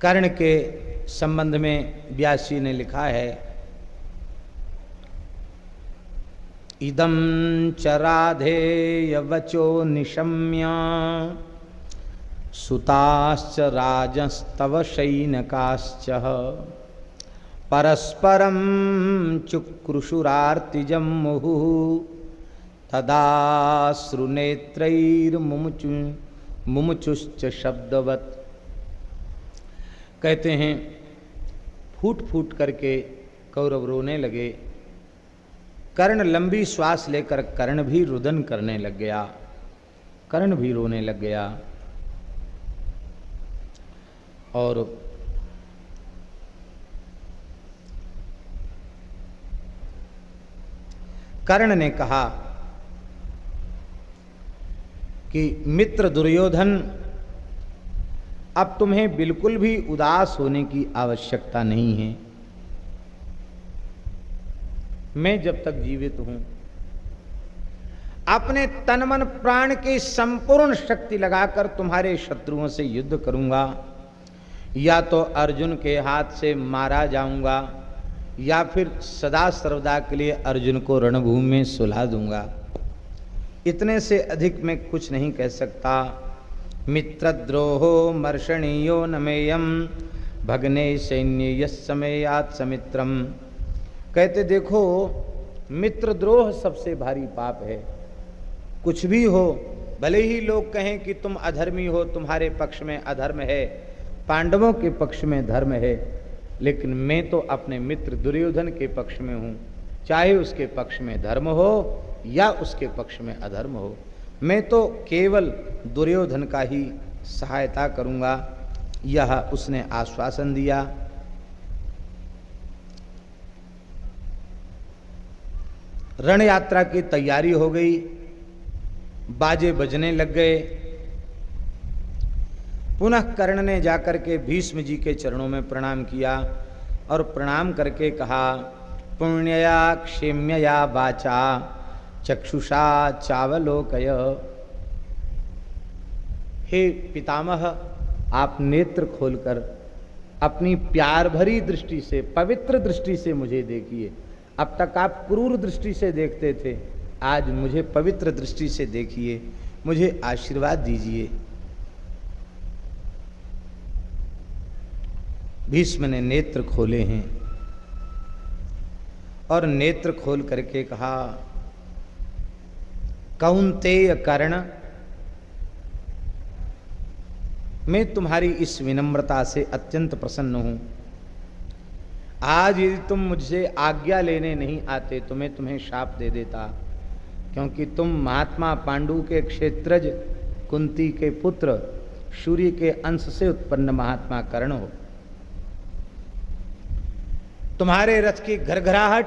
कर्ण के संबंध में व्यास जी ने लिखा है, इदं च राधेय वचो निशम्य सुताश्च राजस्तव शैनकाश्च परस्परं चुक्रुशुरार्तिजं मुहुः तदाश्रुनेत्रैर्मुमुचुश्च शब्दवत्। कहते हैं फूट फूट करके कौरव रोने लगे। कर्ण लंबी श्वास लेकर कर्ण भी रुदन करने लग गया, कर्ण भी रोने लग गया। और कर्ण ने कहा कि मित्र दुर्योधन, अब तुम्हें बिल्कुल भी उदास होने की आवश्यकता नहीं है। मैं जब तक जीवित हूं अपने तन मन प्राण की संपूर्ण शक्ति लगाकर तुम्हारे शत्रुओं से युद्ध करूंगा। या तो अर्जुन के हाथ से मारा जाऊंगा या फिर सदा सर्वदा के लिए अर्जुन को रणभूमि में सुला दूंगा। इतने से अधिक मैं कुछ नहीं कह सकता। मित्रद्रोहो मर्षणीयो नमेयम भगने सैन्य यस्समेयात् समित्रम। कहते देखो, मित्रद्रोह सबसे भारी पाप है। कुछ भी हो, भले ही लोग कहें कि तुम अधर्मी हो, तुम्हारे पक्ष में अधर्म है, पांडवों के पक्ष में धर्म है, लेकिन मैं तो अपने मित्र दुर्योधन के पक्ष में हूँ। चाहे उसके पक्ष में धर्म हो या उसके पक्ष में अधर्म हो, मैं तो केवल दुर्योधन का ही सहायता करूँगा। यह उसने आश्वासन दिया। रण यात्रा की तैयारी हो गई, बाजे बजने लग गए। पुनः कर्ण ने जाकर के भीष्म जी के चरणों में प्रणाम किया और प्रणाम करके कहा, पुण्यया क्षेम्यया वाचा चक्षुषा चावलोकय। हे पितामह, आप नेत्र खोलकर अपनी प्यार भरी दृष्टि से, पवित्र दृष्टि से मुझे देखिए। अब तक आप क्रूर दृष्टि से देखते थे, आज मुझे पवित्र दृष्टि से देखिए, मुझे आशीर्वाद दीजिए। भीष्म ने नेत्र खोले हैं और नेत्र खोल करके कहा, कौन्तेय कर्ण, मैं तुम्हारी इस विनम्रता से अत्यंत प्रसन्न हूं। आज यदि तुम मुझसे आज्ञा लेने नहीं आते तो मैं तुम्हें शाप दे देता, क्योंकि तुम महात्मा पांडु के क्षेत्रज, कुंती के पुत्र, सूर्य के अंश से उत्पन्न महात्मा कर्ण हो। तुम्हारे रथ की घरघराहट,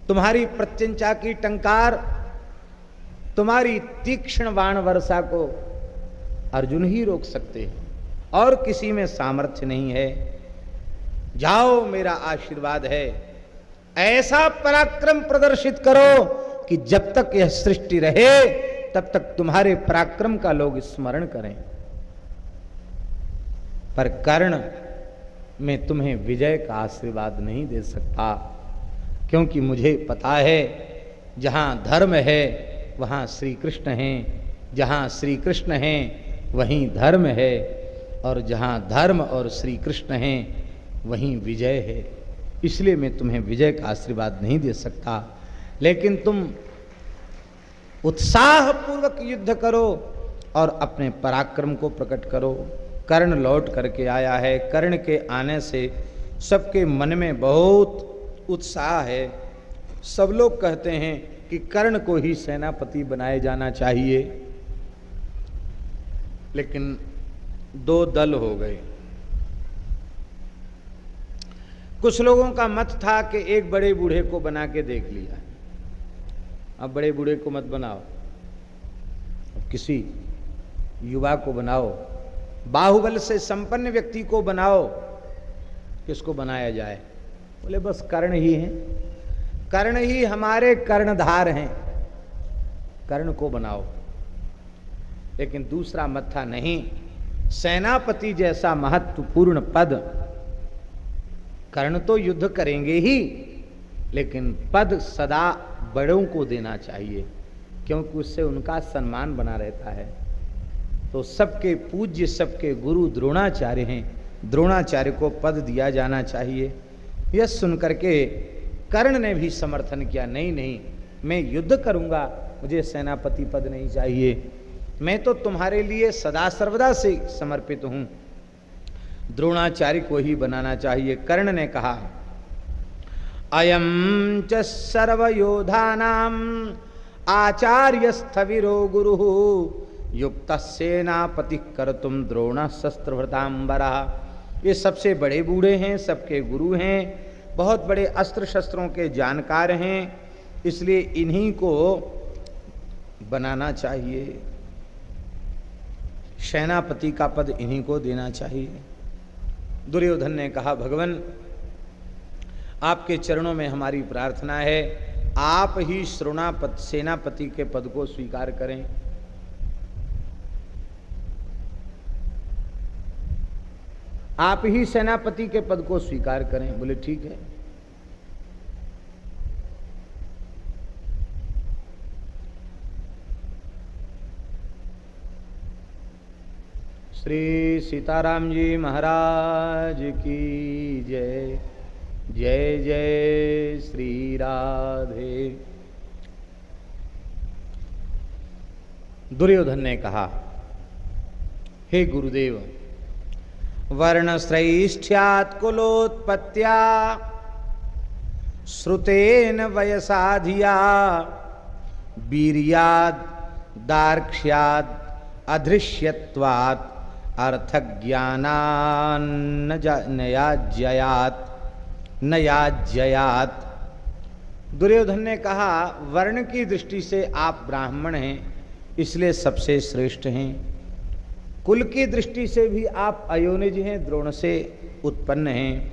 तुम्हारी प्रत्यंचा की टंकार, तुम्हारी तीक्ष्ण बाण वर्षा को अर्जुन ही रोक सकते हैं और किसी में सामर्थ्य नहीं है। जाओ, मेरा आशीर्वाद है, ऐसा पराक्रम प्रदर्शित करो कि जब तक यह सृष्टि रहे तब तक तुम्हारे पराक्रम का लोग स्मरण करें। पर कर्ण, मैं तुम्हें विजय का आशीर्वाद नहीं दे सकता, क्योंकि मुझे पता है जहां धर्म है वहां श्री कृष्ण हैं, जहां श्री कृष्ण हैं वहीं धर्म है, और जहां धर्म और श्री कृष्ण हैं वहीं विजय है। इसलिए मैं तुम्हें विजय का आशीर्वाद नहीं दे सकता, लेकिन तुम उत्साहपूर्वक युद्ध करो और अपने पराक्रम को प्रकट करो। कर्ण लौट करके आया है। कर्ण के आने से सबके मन में बहुत उत्साह है। सब लोग कहते हैं कि कर्ण को ही सेनापति बनाया जाना चाहिए, लेकिन दो दल हो गए। कुछ लोगों का मत था कि एक बड़े बूढ़े को बना के देख लिया। अब बड़े बूढ़े को मत बनाओ, अब किसी युवा को बनाओ, बाहुबल से संपन्न व्यक्ति को बनाओ। किसको बनाया जाए? बोले बस कर्ण ही हैं। कर्ण ही हमारे कर्णधार हैं, कर्ण को बनाओ, लेकिन दूसरा मत्था नहीं। सेनापति जैसा महत्वपूर्ण पद, कर्ण तो युद्ध करेंगे ही, लेकिन पद सदा बड़ों को देना चाहिए, क्योंकि उससे उनका सम्मान बना रहता है। तो सबके पूज्य, सबके गुरु द्रोणाचार्य हैं, द्रोणाचार्य को पद दिया जाना चाहिए। यह सुनकर के कर्ण ने भी समर्थन किया, नहीं नहीं, मैं युद्ध करूंगा, मुझे सेनापति पद नहीं चाहिए, मैं तो तुम्हारे लिए सदा सर्वदा से समर्पित हूं, द्रोणाचार्य को ही बनाना चाहिए। कर्ण ने कहा, अयम च सर्वयोधानाम आचार्य स्थविरो गुरु युक्त सेनापति कर्तुम द्रोण शस्त्रभृतांबरा। ये सबसे बड़े बूढ़े हैं, सबके गुरु हैं, बहुत बड़े अस्त्र शस्त्रों के जानकार हैं, इसलिए इन्हीं को बनाना चाहिए, सेनापति का पद इन्हीं को देना चाहिए। दुर्योधन ने कहा, भगवान आपके चरणों में हमारी प्रार्थना है, आप ही सेनापति के पद को स्वीकार करें। आप ही सेनापति के पद को स्वीकार करें। बोले ठीक है। श्री सीताराम जी महाराज की जय। जय जय श्री राधे। दुर्योधन ने कहा, हे गुरुदेव, वर्णश्रैष्ठ्यात् कुलोत्पत्त्या श्रुतेन वयसाधिया वीर्याद् दार्क्ष्याद् अधृष्यत्वात् अर्थज्ञानान्नयाज्ययात्। दुर्योधन ने कहा, वर्ण की दृष्टि से आप ब्राह्मण हैं, इसलिए सबसे श्रेष्ठ हैं। कुल की दृष्टि से भी आप अयोनिज हैं, द्रोण से उत्पन्न हैं।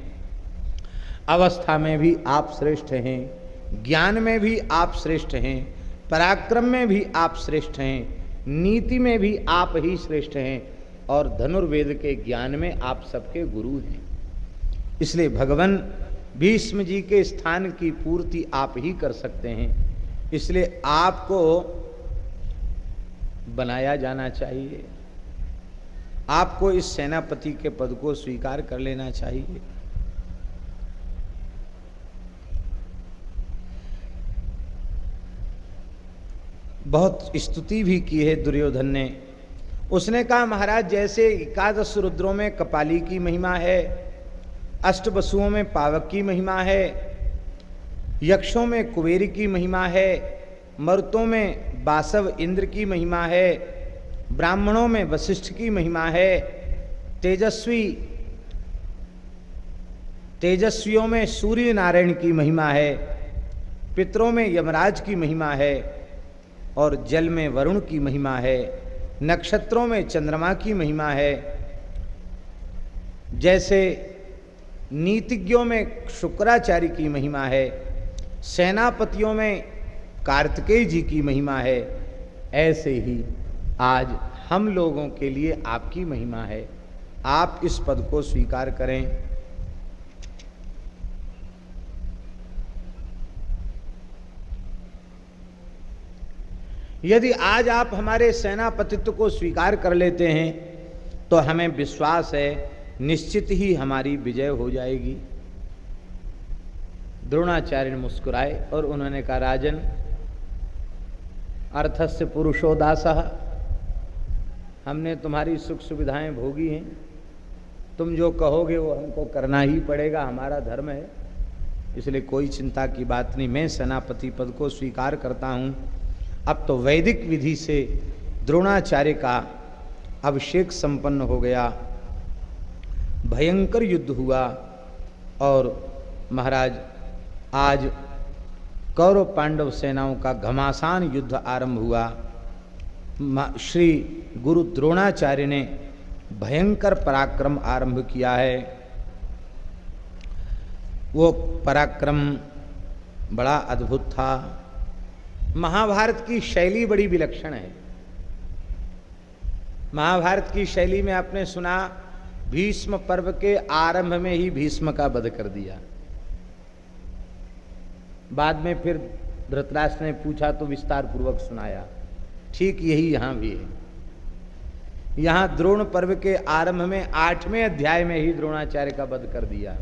अवस्था में भी आप श्रेष्ठ हैं, ज्ञान में भी आप श्रेष्ठ हैं, पराक्रम में भी आप श्रेष्ठ हैं, नीति में भी आप ही श्रेष्ठ हैं, और धनुर्वेद के ज्ञान में आप सबके गुरु हैं। इसलिए भगवान भीष्म जी के स्थान की पूर्ति आप ही कर सकते हैं, इसलिए आपको बनाया जाना चाहिए, आपको इस सेनापति के पद को स्वीकार कर लेना चाहिए। बहुत स्तुति भी की है दुर्योधन ने। उसने कहा, महाराज जैसे एकादश रुद्रों में कपाली की महिमा है, अष्टवसुओं में पावक की महिमा है, यक्षों में कुबेर की महिमा है, मरुतों में बासव इंद्र की महिमा है, ब्राह्मणों में वशिष्ठ की महिमा है, तेजस्वियों में सूर्य नारायण की महिमा है, पितरों में यमराज की महिमा है, और जल में वरुण की महिमा है, नक्षत्रों में चंद्रमा की महिमा है, जैसे नीतिज्ञों में शुक्राचार्य की महिमा है, सेनापतियों में कार्तिकेय जी की महिमा है, ऐसे ही आज हम लोगों के लिए आपकी महिमा है। आप इस पद को स्वीकार करें। यदि आज आप हमारे सेनापतित्व को स्वीकार कर लेते हैं तो हमें विश्वास है निश्चित ही हमारी विजय हो जाएगी। द्रोणाचार्य ने मुस्कुराए और उन्होंने कहा, राजन, अर्थस्य पुरुषो दासः, हमने तुम्हारी सुख सुविधाएं भोगी हैं, तुम जो कहोगे वो हमको करना ही पड़ेगा, हमारा धर्म है, इसलिए कोई चिंता की बात नहीं, मैं सेनापति पद को स्वीकार करता हूँ। अब तो वैदिक विधि से द्रोणाचार्य का अभिषेक संपन्न हो गया, भयंकर युद्ध हुआ, और महाराज आज कौरव पांडव सेनाओं का घमासान युद्ध आरंभ हुआ। श्री गुरु द्रोणाचार्य ने भयंकर पराक्रम आरंभ किया है। वो पराक्रम बड़ा अद्भुत था। महाभारत की शैली बड़ी विलक्षण है। महाभारत की शैली में आपने सुना, भीष्म पर्व के आरंभ में ही भीष्म का वध कर दिया। बाद में फिर धृतराष्ट्र ने पूछा तो विस्तार पूर्वक सुनाया। ठीक यही यहां भी है। यहां द्रोण पर्व के आरंभ में 8वें अध्याय में ही द्रोणाचार्य का वध कर दिया।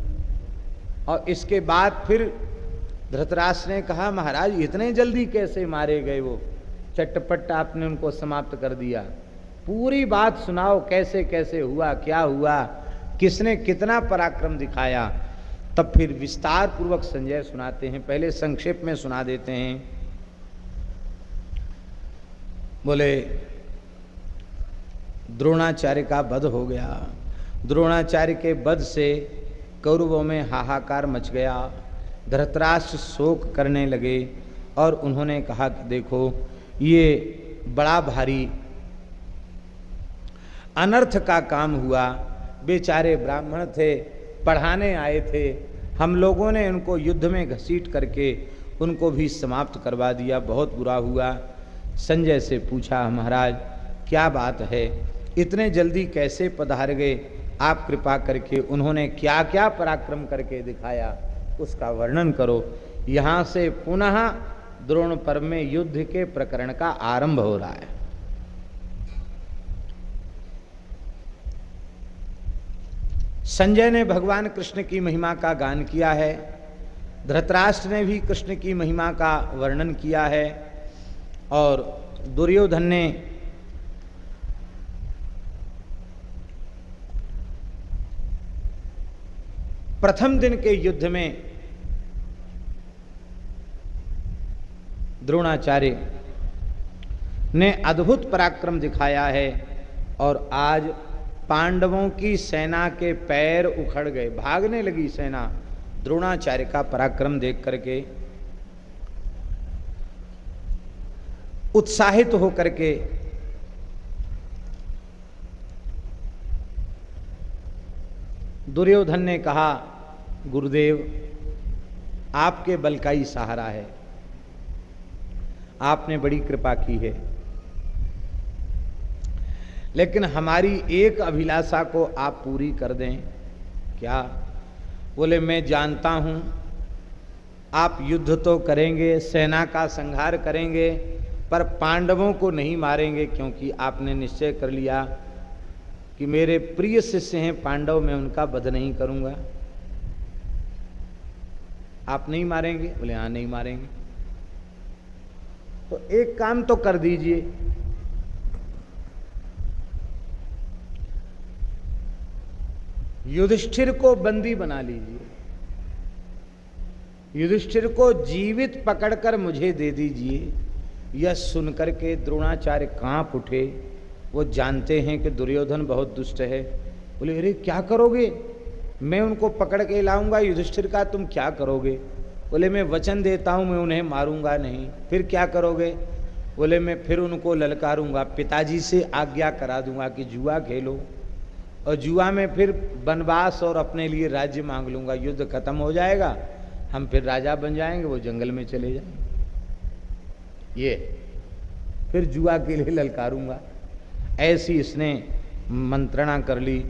और इसके बाद फिर धृतराष्ट्र ने कहा, महाराज इतने जल्दी कैसे मारे गए? वो चटपट आपने उनको समाप्त कर दिया। पूरी बात सुनाओ, कैसे कैसे हुआ, क्या हुआ, किसने कितना पराक्रम दिखाया। तब फिर विस्तार पूर्वक संजय सुनाते हैं। पहले संक्षेप में सुना देते हैं। बोले द्रोणाचार्य का वध हो गया। द्रोणाचार्य के वध से कौरवों में हाहाकार मच गया। धृतराष्ट्र शोक करने लगे और उन्होंने कहा कि देखो ये बड़ा भारी अनर्थ का काम हुआ। बेचारे ब्राह्मण थे, पढ़ाने आए थे, हम लोगों ने उनको युद्ध में घसीट करके उनको भी समाप्त करवा दिया। बहुत बुरा हुआ। संजय से पूछा, महाराज क्या बात है, इतने जल्दी कैसे पधार गए? आप कृपा करके उन्होंने क्या क्या पराक्रम करके दिखाया उसका वर्णन करो। यहाँ से पुनः द्रोण पर्व में युद्ध के प्रकरण का आरंभ हो रहा है। संजय ने भगवान कृष्ण की महिमा का गान किया है। धृतराष्ट्र ने भी कृष्ण की महिमा का वर्णन किया है। और दुर्योधन ने प्रथम दिन के युद्ध में द्रोणाचार्य ने अद्भुत पराक्रम दिखाया है। और आज पांडवों की सेना के पैर उखड़ गए, भागने लगी सेना द्रोणाचार्य का पराक्रम देख करके। उत्साहित होकर के दुर्योधन ने कहा, गुरुदेव आपके बल का ही सहारा है, आपने बड़ी कृपा की है, लेकिन हमारी एक अभिलाषा को आप पूरी कर दें। क्या? बोले मैं जानता हूं आप युद्ध तो करेंगे, सेना का संहार करेंगे, पर पांडवों को नहीं मारेंगे, क्योंकि आपने निश्चय कर लिया कि मेरे प्रिय शिष्य हैं पांडव, मैं उनका वध नहीं करूंगा। आप नहीं मारेंगे? बोले हाँ नहीं मारेंगे। तो एक काम तो कर दीजिए, युधिष्ठिर को बंदी बना लीजिए, युधिष्ठिर को जीवित पकड़कर मुझे दे दीजिए। यह सुनकर के द्रोणाचार्य कांप उठे। वो जानते हैं कि दुर्योधन बहुत दुष्ट है। बोले अरे क्या करोगे? मैं उनको पकड़ के लाऊंगा युधिष्ठिर का, तुम क्या करोगे? बोले मैं वचन देता हूं मैं उन्हें मारूंगा नहीं। फिर क्या करोगे? बोले मैं फिर उनको ललकारूंगा, पिताजी से आज्ञा करा दूंगा कि जुआ खेलो, और जुआ में फिर वनवास और अपने लिए राज्य मांग लूंगा। युद्ध खत्म हो जाएगा, हम फिर राजा बन जाएंगे, वो जंगल में चले जाएंगे। ये फिर जुआ के लिए ललकारूंगा। ऐसी इसने मंत्रणा कर ली।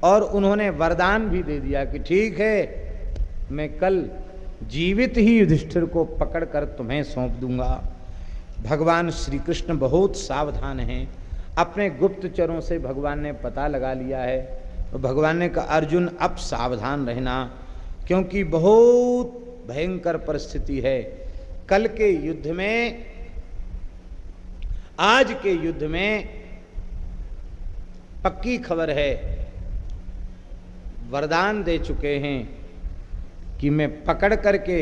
और उन्होंने वरदान भी दे दिया कि ठीक है, मैं कल जीवित ही युधिष्ठिर को पकड़कर तुम्हें सौंप दूंगा। भगवान श्री कृष्ण बहुत सावधान हैं। अपने गुप्तचरों से भगवान ने पता लगा लिया है। तो भगवान ने कहा अर्जुन अब सावधान रहना, क्योंकि बहुत भयंकर परिस्थिति है। कल के युद्ध में, आज के युद्ध में पक्की खबर है, वरदान दे चुके हैं कि मैं पकड़ करके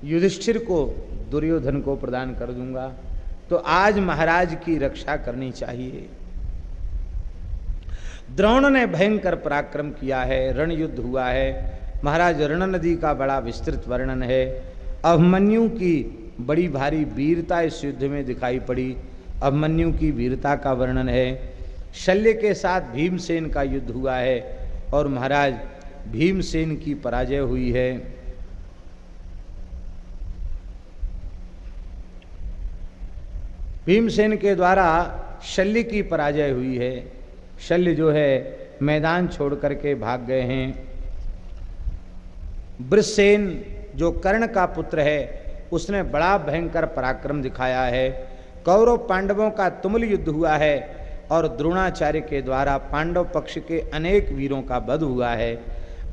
युधिष्ठिर को दुर्योधन को प्रदान कर दूंगा। तो आज महाराज की रक्षा करनी चाहिए। द्रोण ने भयंकर पराक्रम किया है, रण युद्ध हुआ है। महाराज रण नदी का बड़ा विस्तृत वर्णन है। अभिमन्यु की बड़ी भारी वीरता इस युद्ध में दिखाई पड़ी। अभिमन्यु की वीरता का वर्णन है। शल्य के साथ भीमसेन का युद्ध हुआ है और महाराज भीमसेन की पराजय हुई है। भीमसेन के द्वारा शल्य की पराजय हुई है। शल्य जो है मैदान छोड़ करके भाग गए हैं। वृषसेन जो कर्ण का पुत्र है उसने बड़ा भयंकर पराक्रम दिखाया है। कौरव पांडवों का तुमुल युद्ध हुआ है और द्रोणाचार्य के द्वारा पांडव पक्ष के अनेक वीरों का वध हुआ है।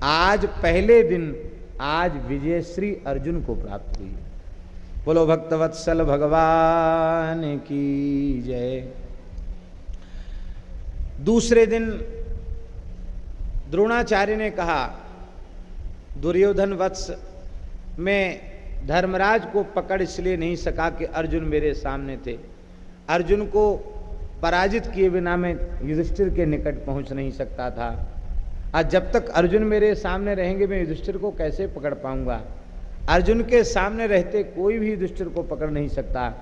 आज पहले दिन आज विजयश्री अर्जुन को प्राप्त हुई। बोलो भक्तवत्सल भगवान की जय। दूसरे दिन द्रोणाचार्य ने कहा, दुर्योधन वत्स, मैं धर्मराज को पकड़ इसलिए नहीं सका कि अर्जुन मेरे सामने थे। अर्जुन को पराजित किए बिना मैं युधिष्ठिर के निकट पहुंच नहीं सकता था। आज जब तक अर्जुन मेरे सामने रहेंगे मैं युधिष्ठिर को कैसे पकड़ पाऊंगा। अर्जुन के सामने रहते कोई भी युधिष्ठिर को पकड़ नहीं सकता।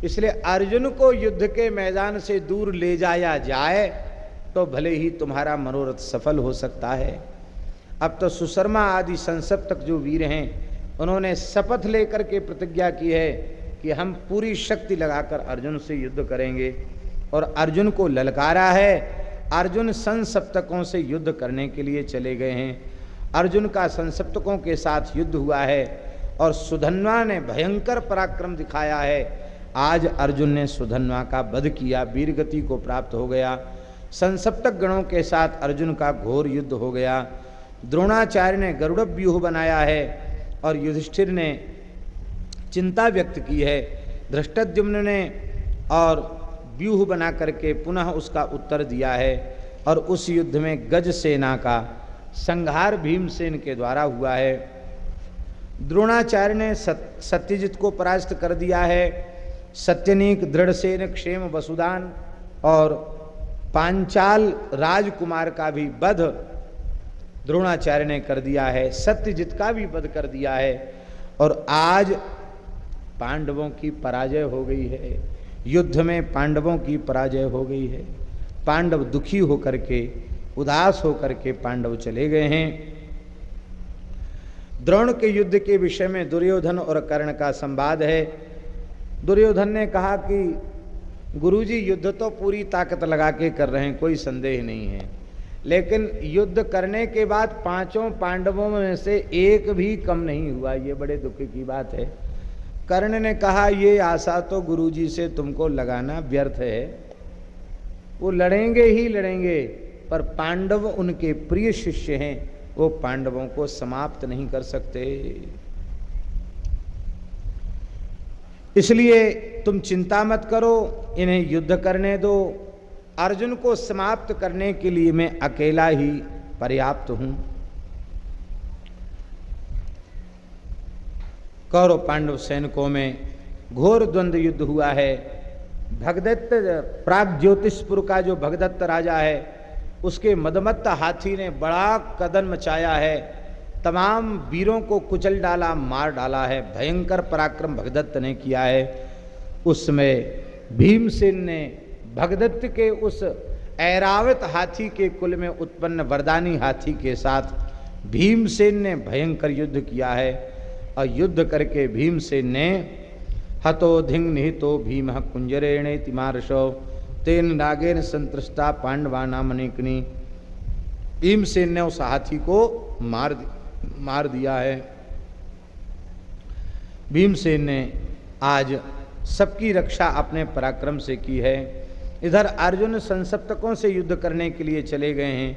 इसलिए अर्जुन को युद्ध के मैदान से दूर ले जाया जाए तो भले ही तुम्हारा मनोरथ सफल हो सकता है। अब तो सुशर्मा आदि संसप्तक जो वीर हैं उन्होंने शपथ लेकर के प्रतिज्ञा की है कि हम पूरी शक्ति लगाकर अर्जुन से युद्ध करेंगे और अर्जुन को ललकारा है। अर्जुन संसप्तकों से युद्ध करने के लिए चले गए हैं। अर्जुन का संसप्तकों के साथ युद्ध हुआ है और सुधन्वा ने भयंकर पराक्रम दिखाया है। आज अर्जुन ने सुधन्वा का वध किया, वीरगति को प्राप्त हो गया। संसप्तक गणों के साथ अर्जुन का घोर युद्ध हो गया। द्रोणाचार्य ने गरुड़ व्यूह बनाया है और युधिष्ठिर ने चिंता व्यक्त की है। धृष्टद्युम्न ने और व्यूह बना करके पुनः उसका उत्तर दिया है और उस युद्ध में गज सेना का संहार भीमसेन के द्वारा हुआ है। द्रोणाचार्य ने सत्यजित को परास्त कर दिया है। सत्यनीक, दृढ़सेन, क्षेम, वसुदान और पांचाल राजकुमार का भी वध द्रोणाचार्य ने कर दिया है। सत्यजित का भी वध कर दिया है और आज पांडवों की पराजय हो गई है। युद्ध में पांडवों की पराजय हो गई है। पांडव दुखी होकर के, उदास होकर के पांडव चले गए हैं। द्रोण के युद्ध के विषय में दुर्योधन और कर्ण का संवाद है। दुर्योधन ने कहा कि गुरुजी युद्ध तो पूरी ताकत लगा के कर रहे हैं, कोई संदेह नहीं है, लेकिन युद्ध करने के बाद पांचों पांडवों में से एक भी कम नहीं हुआ, ये बड़े दुख की बात है। कर्ण ने कहा ये आशा तो गुरुजी से तुमको लगाना व्यर्थ है, वो लड़ेंगे ही लड़ेंगे, पर पांडव उनके प्रिय शिष्य हैं, वो पांडवों को समाप्त नहीं कर सकते। इसलिए तुम चिंता मत करो, इन्हें युद्ध करने दो। अर्जुन को समाप्त करने के लिए मैं अकेला ही पर्याप्त हूं। कौरव पांडव सैनिकों में घोर द्वंद्व युद्ध हुआ है। भगदत्त, प्राग ज्योतिषपुर का जो भगदत्त राजा है उसके मदमत्त हाथी ने बड़ा कदन मचाया है, तमाम वीरों को कुचल डाला, मार डाला है। भयंकर पराक्रम भगदत्त ने किया है। उसमें भीमसेन ने भगदत्त के उस ऐरावत हाथी के कुल में उत्पन्न वरदानी हाथी के साथ भीमसेन ने भयंकर युद्ध किया है और युद्ध करके भीमसेन ने हतो धिंग निहितो भीम कुंजरेण तिमार्शो तेन नागेन संतृष्टा पांडवानाम अनेकनी। भीमसेन ने उस हाथी को मार दिया है। भीमसेन ने आज सबकी रक्षा अपने पराक्रम से की है। इधर अर्जुन संसप्तकों से युद्ध करने के लिए चले गए हैं,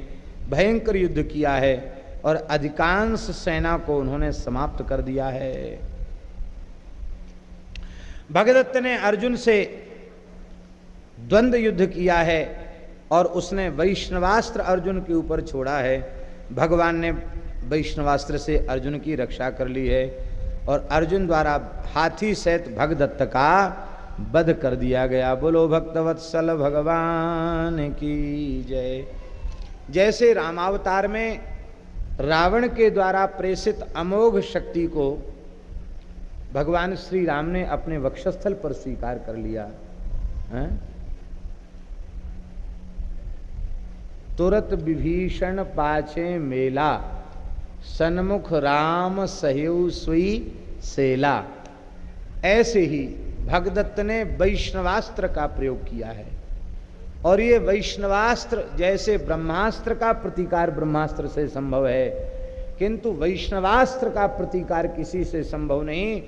भयंकर युद्ध किया है और अधिकांश सेना को उन्होंने समाप्त कर दिया है। भगदत्त ने अर्जुन से द्वंद्व युद्ध किया है और उसने वैष्णवास्त्र अर्जुन के ऊपर छोड़ा है। भगवान ने वैष्णवास्त्र से अर्जुन की रक्षा कर ली है और अर्जुन द्वारा हाथी सहित भगदत्त का वध कर दिया गया। बोलो भक्तवत्सल भगवान की जय। जैसे रामावतार में रावण के द्वारा प्रेषित अमोघ शक्ति को भगवान श्री राम ने अपने वक्षस्थल पर स्वीकार कर लिया है? तुरत विभीषण पाछे मेला, सन्मुख राम सहयु सुई सेला। ऐसे ही भगदत्त ने वैष्णवास्त्र का प्रयोग किया है। और ये वैष्णवास्त्र जैसे ब्रह्मास्त्र का प्रतिकार ब्रह्मास्त्र से संभव है, किंतु वैष्णवास्त्र का प्रतिकार किसी से संभव नहीं।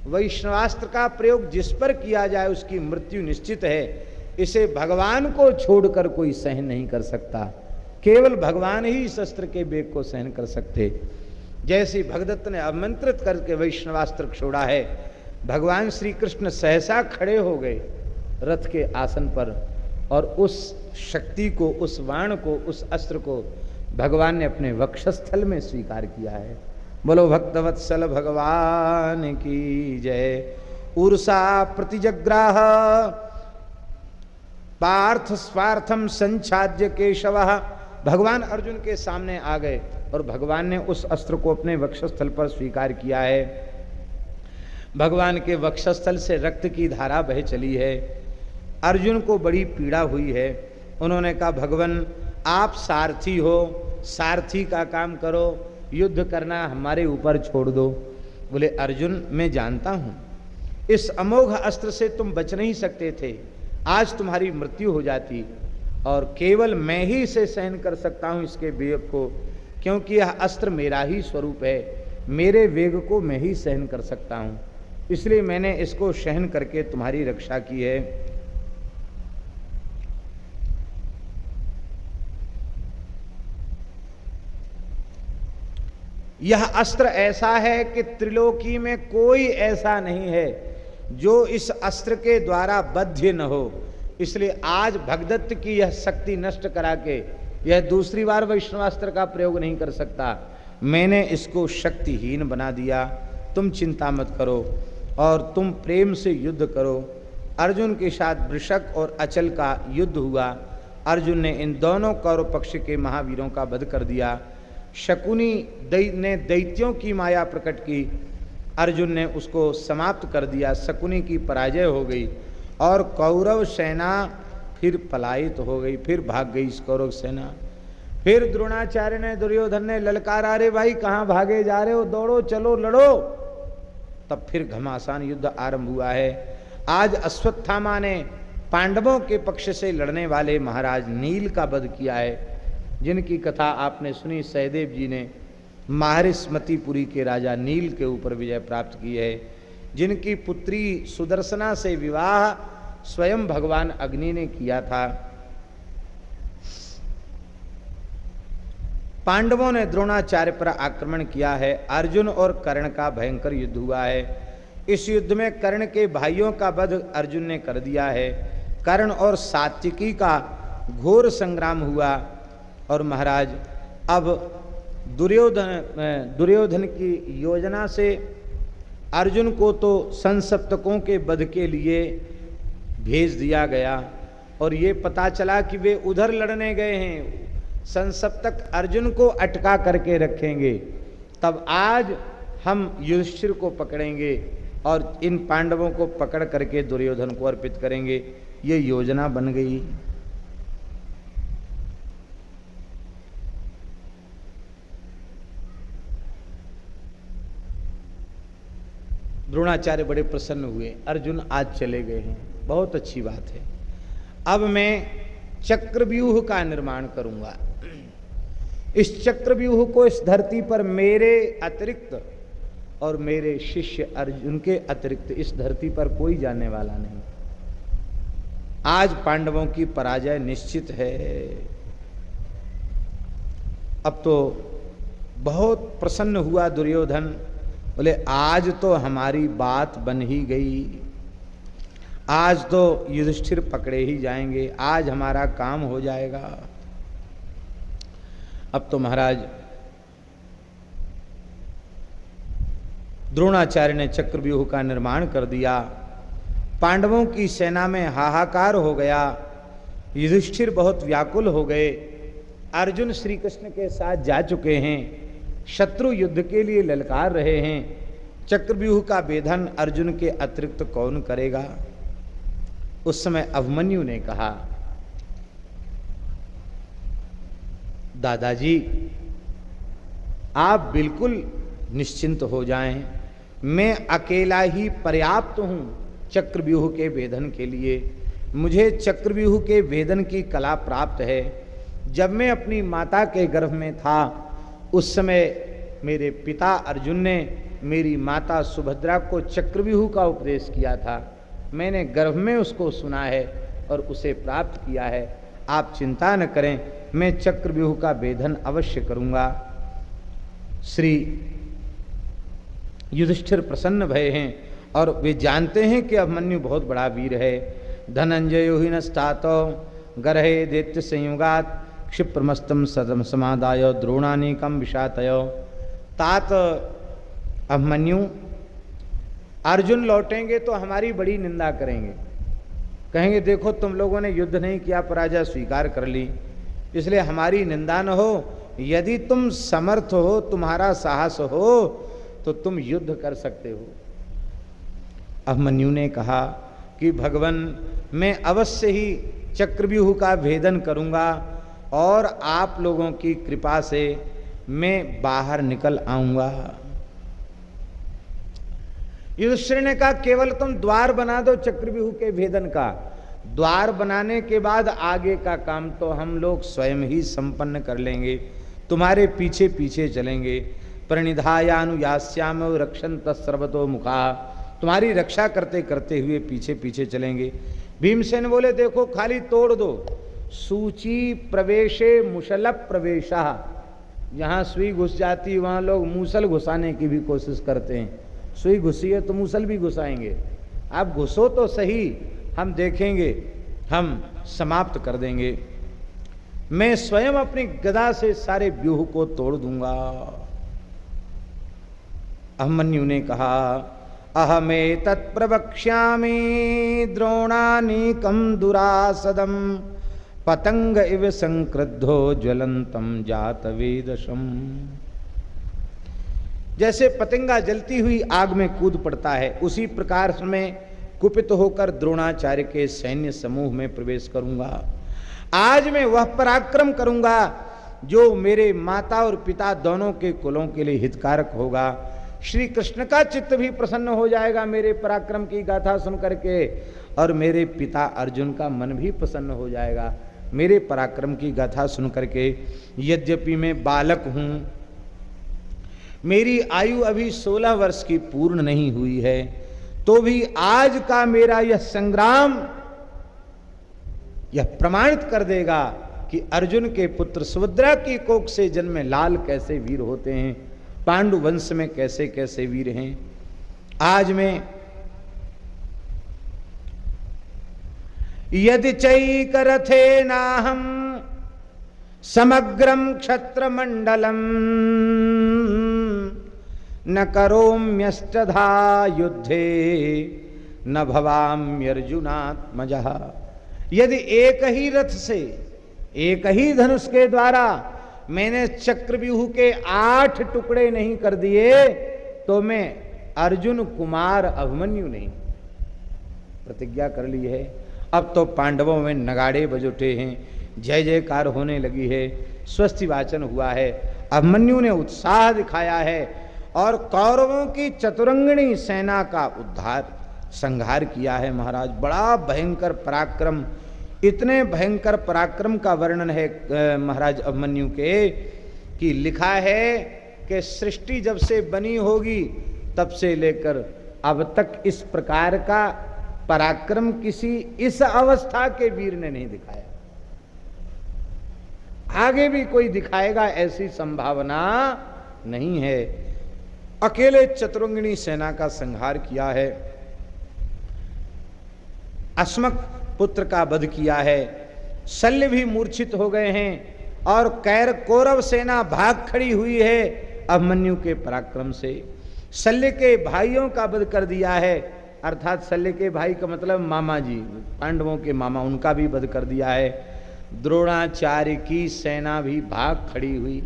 वैष्णवास्त्र का प्रयोग जिस पर किया जाए उसकी मृत्यु निश्चित है। इसे भगवान को छोड़कर कोई सहन नहीं कर सकता, केवल भगवान ही इस अस्त्र के वेग को सहन कर सकते। जैसे भगदत्त ने आमंत्रित करके वैष्णवास्त्र छोड़ा है, भगवान श्री कृष्ण सहसा खड़े हो गए रथ के आसन पर, और उस शक्ति को, उस बाण को, उस अस्त्र को भगवान ने अपने वक्षस्थल में स्वीकार किया है। बोलो भक्तवत्सल भगवान की जय। उर्सा प्रतिजग्राह पार्थ स्वार्थम संछाद्य केशवः। भगवान अर्जुन के सामने आ गए और भगवान ने उस अस्त्र को अपने वक्षस्थल पर स्वीकार किया है। भगवान के वक्षस्थल से रक्त की धारा बह चली है। अर्जुन को बड़ी पीड़ा हुई है। उन्होंने कहा, भगवान आप सारथी हो, सारथी का काम करो, युद्ध करना हमारे ऊपर छोड़ दो। बोले, अर्जुन मैं जानता हूँ इस अमोघ अस्त्र से तुम बच नहीं सकते थे, आज तुम्हारी मृत्यु हो जाती, और केवल मैं ही इसे सहन कर सकता हूँ इसके वेग को, क्योंकि यह अस्त्र मेरा ही स्वरूप है, मेरे वेग को मैं ही सहन कर सकता हूँ, इसलिए मैंने इसको सहन करके तुम्हारी रक्षा की है। यह अस्त्र ऐसा है कि त्रिलोकी में कोई ऐसा नहीं है जो इस अस्त्र के द्वारा बद्ध न हो, इसलिए आज भगदत्त की यह शक्ति नष्ट करा के यह दूसरी बार वैष्णवास्त्र का प्रयोग नहीं कर सकता। मैंने इसको शक्तिहीन बना दिया, तुम चिंता मत करो और तुम प्रेम से युद्ध करो। अर्जुन के साथ वृषक और अचल का युद्ध हुआ। अर्जुन ने इन दोनों कौरव पक्ष के महावीरों का वध कर दिया। शकुनी ने दैत्यों की माया प्रकट की, अर्जुन ने उसको समाप्त कर दिया। शकुनी की पराजय हो गई और कौरव सेना फिर पलायित हो गई, फिर भाग गई इस कौरव सेना। फिर द्रोणाचार्य ने, दुर्योधन ने ललकारा, रे भाई कहाँ भागे जा रहे हो, दौड़ो चलो लड़ो। तब फिर घमासान युद्ध आरंभ हुआ है। आज अश्वत्थामा ने पांडवों के पक्ष से लड़ने वाले महाराज नील का वध किया है, जिनकी कथा आपने सुनी। सहदेव जी ने माहरिस्मतिपुरी के राजा नील के ऊपर विजय प्राप्त की है, जिनकी पुत्री सुदर्शना से विवाह स्वयं भगवान अग्नि ने किया था। पांडवों ने द्रोणाचार्य पर आक्रमण किया है। अर्जुन और कर्ण का भयंकर युद्ध हुआ है। इस युद्ध में कर्ण के भाइयों का वध अर्जुन ने कर दिया है। कर्ण और सात्विकी का घोर संग्राम हुआ और महाराज अब दुर्योधन की योजना से अर्जुन को तो संसप्तकों के वध के लिए भेज दिया गया और ये पता चला कि वे उधर लड़ने गए हैं, संसप्तक अर्जुन को अटका करके रखेंगे। तब आज हम युधिष्ठिर को पकड़ेंगे और इन पांडवों को पकड़ करके दुर्योधन को अर्पित करेंगे। ये योजना बन गई। द्रोणाचार्य बड़े प्रसन्न हुए, अर्जुन आज चले गए हैं, बहुत अच्छी बात है। अब मैं चक्रव्यूह का निर्माण करूंगा। इस चक्रव्यूह को इस धरती पर मेरे अतिरिक्त और मेरे शिष्य अर्जुन के अतिरिक्त इस धरती पर कोई जानने वाला नहीं। आज पांडवों की पराजय निश्चित है। अब तो बहुत प्रसन्न हुआ दुर्योधन, बोले आज तो हमारी बात बन ही गई, आज तो युधिष्ठिर पकड़े ही जाएंगे, आज हमारा काम हो जाएगा। अब तो महाराज द्रोणाचार्य ने चक्रव्यूह का निर्माण कर दिया। पांडवों की सेना में हाहाकार हो गया, युधिष्ठिर बहुत व्याकुल हो गए। अर्जुन श्री कृष्ण के साथ जा चुके हैं, शत्रु युद्ध के लिए ललकार रहे हैं। चक्रव्यूह का भेदन अर्जुन के अतिरिक्त कौन करेगा? उस समय अभिमन्यु ने कहा, दादाजी आप बिल्कुल निश्चिंत हो जाएं, मैं अकेला ही पर्याप्त हूं, चक्रव्यूह के वेदन के लिए। मुझे चक्रव्यूह के वेदन की कला प्राप्त है। जब मैं अपनी माता के गर्भ में था उस समय मेरे पिता अर्जुन ने मेरी माता सुभद्रा को चक्रव्यूह का उपदेश किया था। मैंने गर्भ में उसको सुना है और उसे प्राप्त किया है। आप चिंता न करें, मैं चक्रव्यूह का वेदन अवश्य करूंगा। श्री युधिष्ठिर प्रसन्न भय हैं और वे जानते हैं कि अभिमन्यु बहुत बड़ा वीर है। धनंजयो हि नस्तातो गर्हे दैत्य संयुगात क्षिप्रमस्तम सदम समादाय द्रोणानीकम विषातय। तात अभिमन्यु, अर्जुन लौटेंगे तो हमारी बड़ी निंदा करेंगे, कहेंगे देखो तुम लोगों ने युद्ध नहीं किया, पराजय स्वीकार कर ली, इसलिए हमारी निंदा न हो। यदि तुम समर्थ हो, तुम्हारा साहस हो तो तुम युद्ध कर सकते हो। अभिमन्यु ने कहा कि भगवान, मैं अवश्य ही चक्रव्यूह का भेदन करूंगा और आप लोगों की कृपा से मैं बाहर निकल आऊंगा। युधिष्ठिर ने कहा केवल तुम द्वार बना दो चक्रव्यूह के भेदन का, द्वार बनाने के बाद आगे का काम तो हम लोग स्वयं ही संपन्न कर लेंगे, तुम्हारे पीछे पीछे चलेंगे। प्रणिधायानुयास्याम रक्षन्तः सर्वतो मुखा, तुम्हारी रक्षा करते करते हुए पीछे पीछे चलेंगे। भीमसेन बोले देखो खाली तोड़ दो, सूची प्रवेशे मुशल प्रवेशा, जहाँ सुई घुस जाती वहाँ लोग मूसल घुसाने की भी कोशिश करते हैं। सुई घुसी है तो मूसल भी घुसाएंगे, आप घुसो तो सही, हम देखेंगे, हम समाप्त कर देंगे। मैं स्वयं अपनी गदा से सारे व्यूह को तोड़ दूंगा। अभिमन्यु ने कहा अहमे तत्प्रवक्ष्यामि द्रोणानीकम दुरासदम पतंग इव संक्रुद्धो ज्वलंतम जात वेदशम। जैसे पतंगा जलती हुई आग में कूद पड़ता है, उसी प्रकार में कुपित होकर द्रोणाचार्य के सैन्य समूह में प्रवेश करूंगा। आज मैं वह पराक्रम करूंगा जो मेरे माता और पिता दोनों के कुलों के लिए हितकारक होगा। श्री कृष्ण का चित्त भी प्रसन्न हो जाएगा मेरे पराक्रम की गाथा सुन करके, और मेरे पिता अर्जुन का मन भी प्रसन्न हो जाएगा मेरे पराक्रम की गाथा सुन करके। यद्यपि मैं बालक हूं, मेरी आयु अभी 16 वर्ष की पूर्ण नहीं हुई है, तो भी आज का मेरा यह संग्राम यह प्रमाणित कर देगा कि अर्जुन के पुत्र सुभद्रा की कोख से जन्मे लाल कैसे वीर होते हैं, पांडु वंश में कैसे कैसे वीर हैं। आज मैं यदि चैकरथे नाहम समग्रम क्षत्र मंडलम न करोम्यष्टधा युद्धे न भवाम्यर्जुनात्मजः। यदि एक ही रथ से एक ही धनुष के द्वारा मैंने चक्रव्यूह के 8 टुकड़े नहीं कर दिए तो मैं अर्जुन कुमार अभिमन्यु नहीं। प्रतिज्ञा कर ली है। अब तो पांडवों में नगाड़े बज उठे हैं, जय जयकार होने लगी है, स्वस्ति वाचन हुआ है, अभिमन्यु ने उत्साह दिखाया है और कौरवों की चतुरंगिणी सेना का उद्धार संहार किया है। महाराज बड़ा भयंकर पराक्रम, इतने भयंकर पराक्रम का वर्णन है महाराज अभिमन्यु के कि लिखा है कि सृष्टि जब से बनी होगी तब से लेकर अब तक इस प्रकार का पराक्रम किसी इस अवस्था के वीर ने नहीं दिखाया। आगे भी कोई दिखाएगा ऐसी संभावना नहीं है। अकेले चतुरंगिणी सेना का संहार किया है, अस्मक पुत्र का वध किया है, शल्य भी मूर्छित हो गए हैं और कैर कौरव सेना भाग खड़ी हुई है अभिमन्यु के पराक्रम से। शल्य के भाइयों का वध कर दिया है, अर्थात शल्य के भाई का मतलब मामा जी, पांडवों के मामा, उनका भी वध कर दिया है। द्रोणाचार्य की सेना भी भाग खड़ी हुई।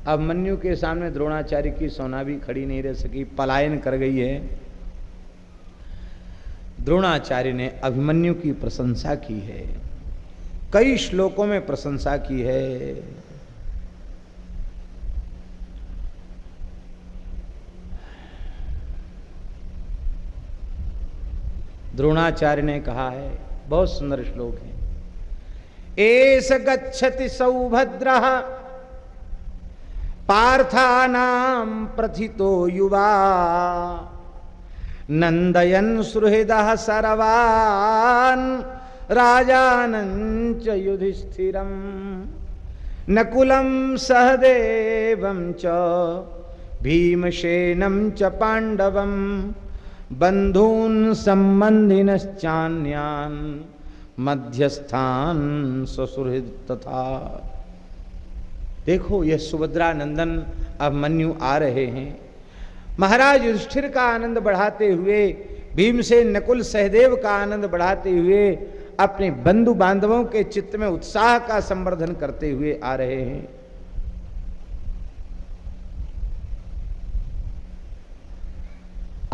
अभिमन्यु के सामने द्रोणाचार्य की सेना भी खड़ी नहीं रह सकी, पलायन कर गई है। द्रोणाचार्य ने अभिमन्यु की प्रशंसा की है, कई श्लोकों में प्रशंसा की है। द्रोणाचार्य ने कहा है, बहुत सुंदर श्लोक है। एष गच्छति सौभद्रः पार्थानां प्रथितो युवा नंदयन् सुहृदः सर्वान् राजानं च युधिष्ठिरं नकुलं सहदेवं च भीमसेनं च पांडवं बंधून् संबंधिनश्चान्यान् मध्यस्थान ससुहृद तथा। देखो यह सुभद्रा नंदन अभिमन्यु आ रहे हैं, महाराज युधिष्ठिर का आनंद बढ़ाते हुए, भीमसेन नकुल सहदेव का आनंद बढ़ाते हुए, अपने बंधु बांधवों के चित्त में उत्साह का संवर्धन करते हुए आ रहे हैं।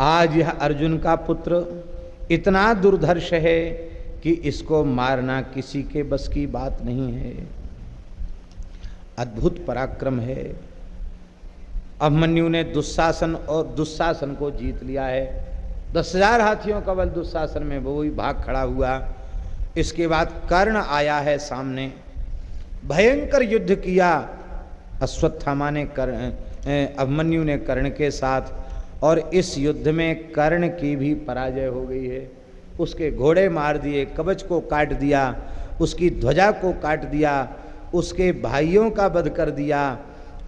आज यह अर्जुन का पुत्र इतना दुर्धर्ष है कि इसको मारना किसी के बस की बात नहीं है। अद्भुत पराक्रम है। अभिमन्यु ने दुस्शासन को जीत लिया है। 10,000 हाथियों का बल दुस्शासन में, वो ही भाग खड़ा हुआ। इसके बाद कर्ण आया है सामने, भयंकर युद्ध किया अश्वत्थामा ने अभिमन्यु ने कर्ण के साथ, और इस युद्ध में कर्ण की भी पराजय हो गई है। उसके घोड़े मार दिए, कवच को काट दिया, उसकी ध्वजा को काट दिया, उसके भाइयों का वध कर दिया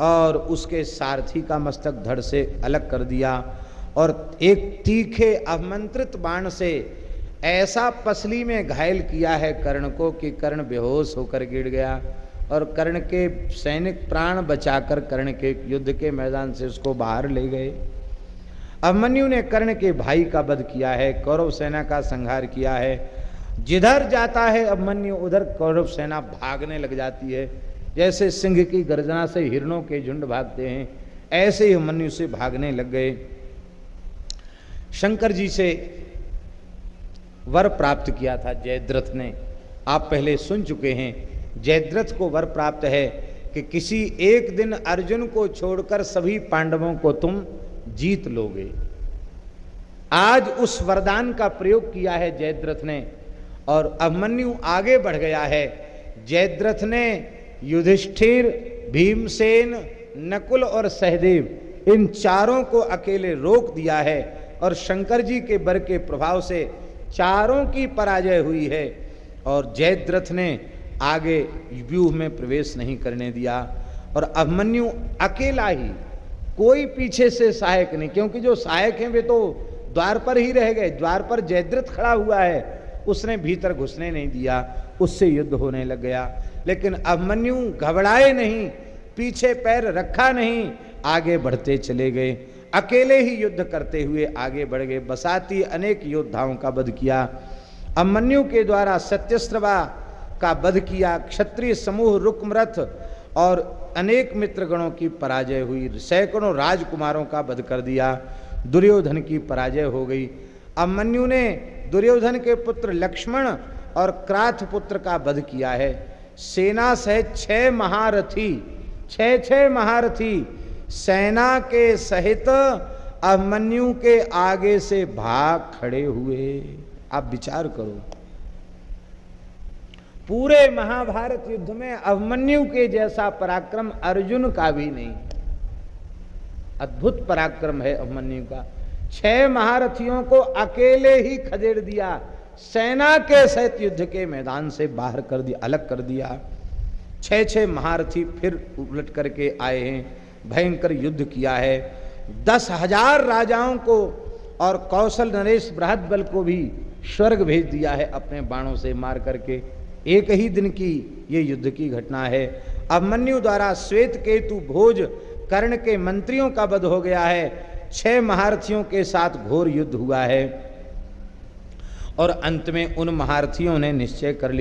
और उसके सारथी का मस्तक धड़ से अलग कर दिया, और एक तीखे अवमंत्रित बाण से ऐसा पसली में घायल किया है कर्ण को कि कर्ण बेहोश होकर गिर गया, और कर्ण के सैनिक प्राण बचाकर कर्ण के युद्ध के मैदान से उसको बाहर ले गए। अभिमन्यु ने कर्ण के भाई का वध किया है, कौरव सेना का संहार किया है। जिधर जाता है अभिमन्यु उधर कौरव सेना भागने लग जाती है। जैसे सिंह की गर्जना से हिरणों के झुंड भागते हैं, ऐसे ही अभिमन्यु से भागने लग गए। शंकर जी से वर प्राप्त किया था जयद्रथ ने, आप पहले सुन चुके हैं। जयद्रथ को वर प्राप्त है कि किसी एक दिन अर्जुन को छोड़कर सभी पांडवों को तुम जीत लोगे। आज उस वरदान का प्रयोग किया है जयद्रथ ने, और अभिमन्यु आगे बढ़ गया है। जयद्रथ ने युधिष्ठिर, भीमसेन, नकुल और सहदेव इन चारों को अकेले रोक दिया है, और शंकर जी के वर के प्रभाव से चारों की पराजय हुई है, और जयद्रथ ने आगे व्यूह में प्रवेश नहीं करने दिया। और अभिमन्यु अकेला ही, कोई पीछे से सहायक नहीं, क्योंकि जो सहायक हैं वे तो द्वार पर ही रह गए। द्वार पर जयद्रथ खड़ा हुआ है, उसने भीतर घुसने नहीं दिया, उससे युद्ध होने लग गया। लेकिन अभिमन्यु घबराए नहीं, पीछे पैर रखा नहीं, आगे बढ़ते चले गए, अकेले ही युद्ध करते हुए आगे बढ़ गए। बसाती अनेक योद्धाओं का वध किया। अभिमन्यु के द्वारा सत्यस्त्रवा का वध किया, क्षत्रिय समूह रुक्मरथ और अनेक मित्रगणों की पराजय हुई, सैकड़ों राजकुमारों का वध कर दिया, दुर्योधन की पराजय हो गई। अभिमन्यु ने दुर्योधन के पुत्र लक्ष्मण और क्राथ पुत्र का वध किया है। सेना सहित 6 महारथी, 6 महारथी सेना के सहित अभिमन्यु के आगे से भाग खड़े हुए। आप विचार करो, पूरे महाभारत युद्ध में अभिमन्यु के जैसा पराक्रम अर्जुन का भी नहीं। अद्भुत पराक्रम है अभिमन्यु का। 6 महारथियों को अकेले ही खदेड़ दिया, सेना के सहित युद्ध के मैदान से बाहर कर दिया, अलग कर दिया। 6 महारथी फिर उलट करके आए हैं, भयंकर युद्ध किया है। 10,000 राजाओं को और कौशल नरेश बृहद्बल को भी स्वर्ग भेज दिया है अपने बाणों से मार करके। एक ही दिन की ये युद्ध की घटना है। अभिमन्यु द्वारा श्वेत केतु भोज कर्ण के मंत्रियों का वध हो गया है। 6 महारथियों के साथ घोर युद्ध हुआ है, और अंत में उन महारथियों ने निश्चय कर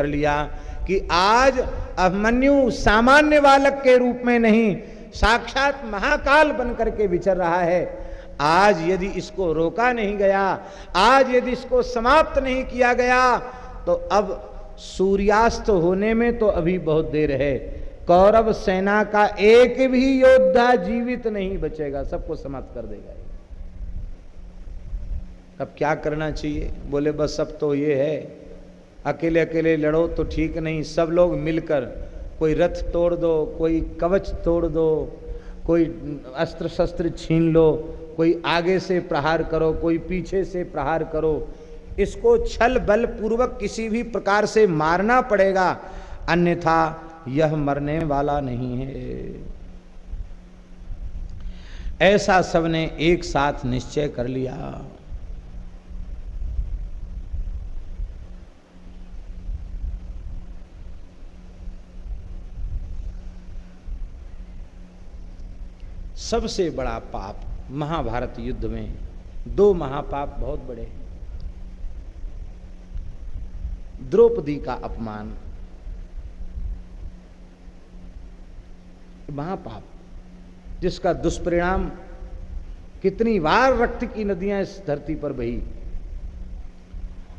लिया कि आज अभिमन्यु सामान्य बालक के रूप में नहीं, साक्षात महाकाल बनकर के विचर रहा है। आज यदि इसको रोका नहीं गया, आज यदि इसको समाप्त नहीं किया गया, तो अब सूर्यास्त होने में तो अभी बहुत देर है। कौरव सेना का एक भी योद्धा जीवित नहीं बचेगा, सबको समाप्त कर देगा। अब क्या करना चाहिए? बोले बस अब तो ये है, अकेले अकेले लड़ो तो ठीक नहीं, सब लोग मिलकर कोई रथ तोड़ दो, कोई कवच तोड़ दो, कोई अस्त्र शस्त्र छीन लो, कोई आगे से प्रहार करो, कोई पीछे से प्रहार करो, इसको छल बल पूर्वक किसी भी प्रकार से मारना पड़ेगा, अन्यथा यह मरने वाला नहीं है। ऐसा सबने एक साथ निश्चय कर लिया। सबसे बड़ा पाप महाभारत युद्ध में, दो महापाप बहुत बड़े हैं। द्रौपदी का अपमान महापाप, जिसका दुष्परिणाम कितनी बार रक्त की नदियां इस धरती पर बही।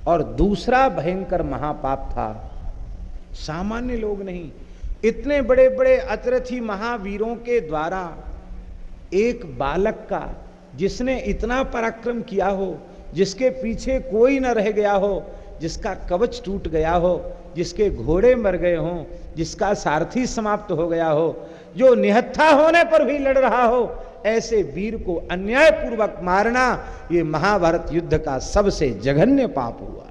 और दूसरा भयंकर महापाप था, सामान्य लोग नहीं, इतने बड़े बड़े अतिरथी महावीरों के द्वारा एक बालक का, जिसने इतना पराक्रम किया हो, जिसके पीछे कोई न रह गया हो, जिसका कवच टूट गया हो, जिसके घोड़े मर गए हों, जिसका सारथी समाप्त हो गया हो, जो निहत्था होने पर भी लड़ रहा हो, ऐसे वीर को अन्यायपूर्वक मारना, ये महाभारत युद्ध का सबसे जघन्य पाप हुआ।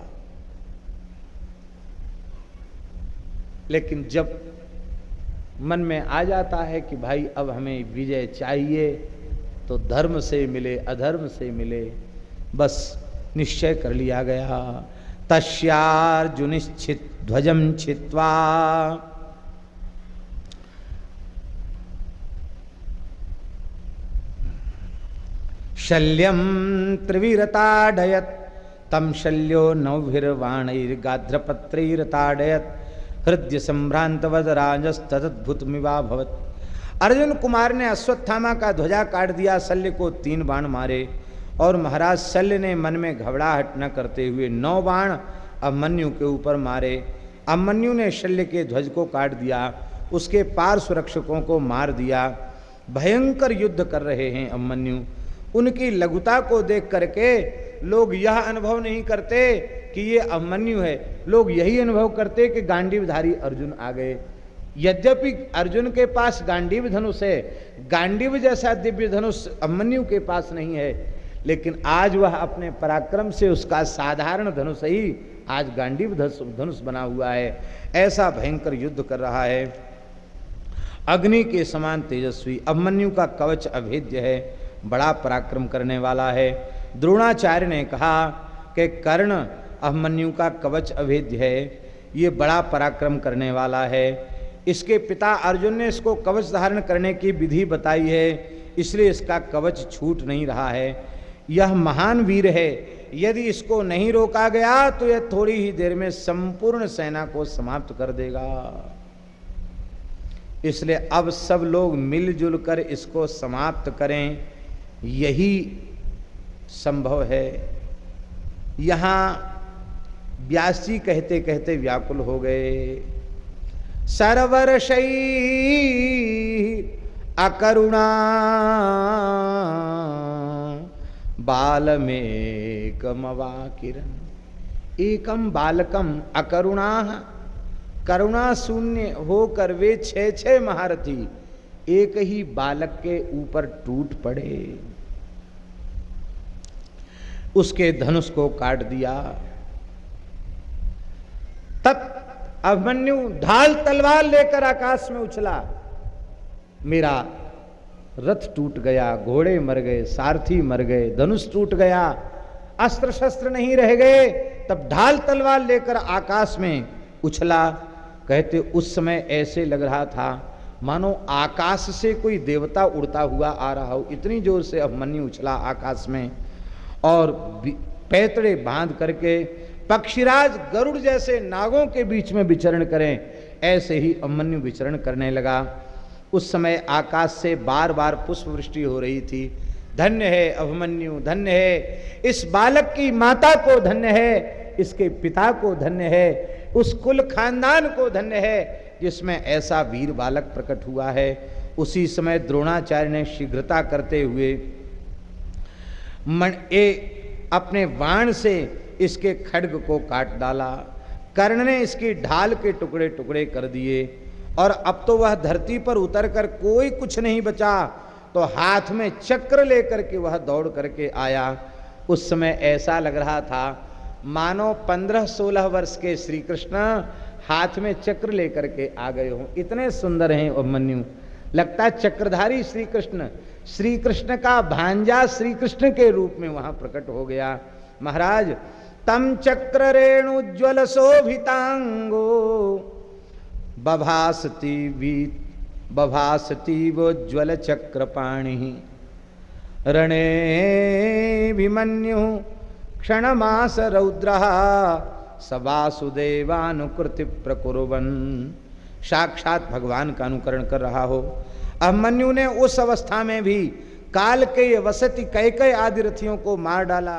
लेकिन जब मन में आ जाता है कि भाई अब हमें विजय चाहिए, तो धर्म से मिले अधर्म से मिले, बस निश्चय कर लिया गया। तस्यार्जुनिश्चित ध्वजं छित्त्वा शल्यं त्रिविरताडयत् तम शल्यो नौभिर्वाणैर्गाध्रपत्रैरताडयत् हृदय संभ्रांत वदराजस्तद्भुतमिवाभवत्। अर्जुन कुमार ने अश्वत्थामा का ध्वजा काट दिया, शल्य को 3 बाण मारे, और महाराज शल्य ने मन में घबराहट न करते हुए 9 बाण अभिमन्यु के ऊपर मारे। अभिमन्यु ने शल्य के ध्वज को काट दिया, उसके पार्श्व रक्षकों को मार दिया। भयंकर युद्ध कर रहे हैं अभिमन्यु। उनकी लघुता को देख करके लोग यह अनुभव नहीं करते कि ये अभिमन्यु है, लोग यही अनुभव करते कि गांडीवधारी अर्जुन आ गए। यद्यपि अर्जुन के पास गांडीव धनुष है, गांडीव जैसा दिव्य धनुष अभिमन्यु के पास नहीं है, लेकिन आज वह अपने पराक्रम से उसका साधारण धनुष ही आज गांडीव धनुष बना हुआ है। ऐसा भयंकर युद्ध कर रहा है। अग्नि के समान तेजस्वी अभिमन्यु का कवच अभेद्य है, बड़ा पराक्रम करने वाला है। द्रोणाचार्य ने कहा कि कर्ण अभिमन्यु का कवच अभेद्य है, ये बड़ा पराक्रम करने वाला है। इसके पिता अर्जुन ने इसको कवच धारण करने की विधि बताई है, इसलिए इसका कवच छूट नहीं रहा है। यह महान वीर है, यदि इसको नहीं रोका गया तो यह थोड़ी ही देर में संपूर्ण सेना को समाप्त कर देगा। इसलिए अब सब लोग मिलजुल कर इसको समाप्त करें, यही संभव है। यहां व्यास जी कहते कहते व्याकुल हो गए। सर्वर्षै अकरुणा बालमेकमवाकिरन् एकम बालकम अकरुणा, करुणा शून्य होकर वे 6 महारथी एक ही बालक के ऊपर टूट पड़े, उसके धनुष को काट दिया। तब अभिमन्यु ढाल तलवार लेकर आकाश में उछला, मेरा रथ टूट गया, घोड़े मर गए, सारथी मर गए, धनुष टूट गया, अस्त्र शस्त्र नहीं रह गए। तब ढाल तलवार लेकर आकाश में उछला। कहते उस समय ऐसे लग रहा था मानो आकाश से कोई देवता उड़ता हुआ आ रहा हो, इतनी जोर से अभिमन्यु उछला आकाश में। और पैतड़े बांध करके पक्षीराज गरुड़ जैसे नागों के बीच में विचरण करें, ऐसे ही अभिमन्यु विचरण करने लगा। उस समय आकाश से बार बार पुष्प वृष्टि हो रही थी। धन्य है अभिमन्यु, धन्य है इस बालक की माता को, धन्य है इसके पिता को, धन्य है उस कुल खानदान को, धन्य है जिसमें ऐसा वीर बालक प्रकट हुआ है। उसी समय द्रोणाचार्य ने शीघ्रता करते हुए अपने बाण से इसके खड्ग को काट डाला, कर्ण ने इसकी ढाल के टुकड़े टुकड़े कर दिए, और अब तो वह धरती पर उतरकर कोई कुछ नहीं बचा, तो हाथ में चक्र लेकर के वह दौड़ करके आया। उस समय ऐसा लग रहा था मानो 15-16 वर्ष के श्री कृष्ण हाथ में चक्र लेकर के आ गए हों, इतने सुंदर हैं अभिमन्यु। लगता है चक्रधारी श्री कृष्ण का भांजा श्री कृष्ण के रूप में वहां प्रकट हो गया। महाराज, तम चक्र रेणुज्वल शोभितांगो बभासती वो ज्वल चक्रपाणि रणे विमन्यु क्षणमास रौद्रः सवासुदेवानुकृति प्रकुर्वन्। साक्षात भगवान का अनुकरण कर रहा हो। अभिमन्यु ने उस अवस्था में भी काल के वसति कैकेयी आदि रथियों को मार डाला।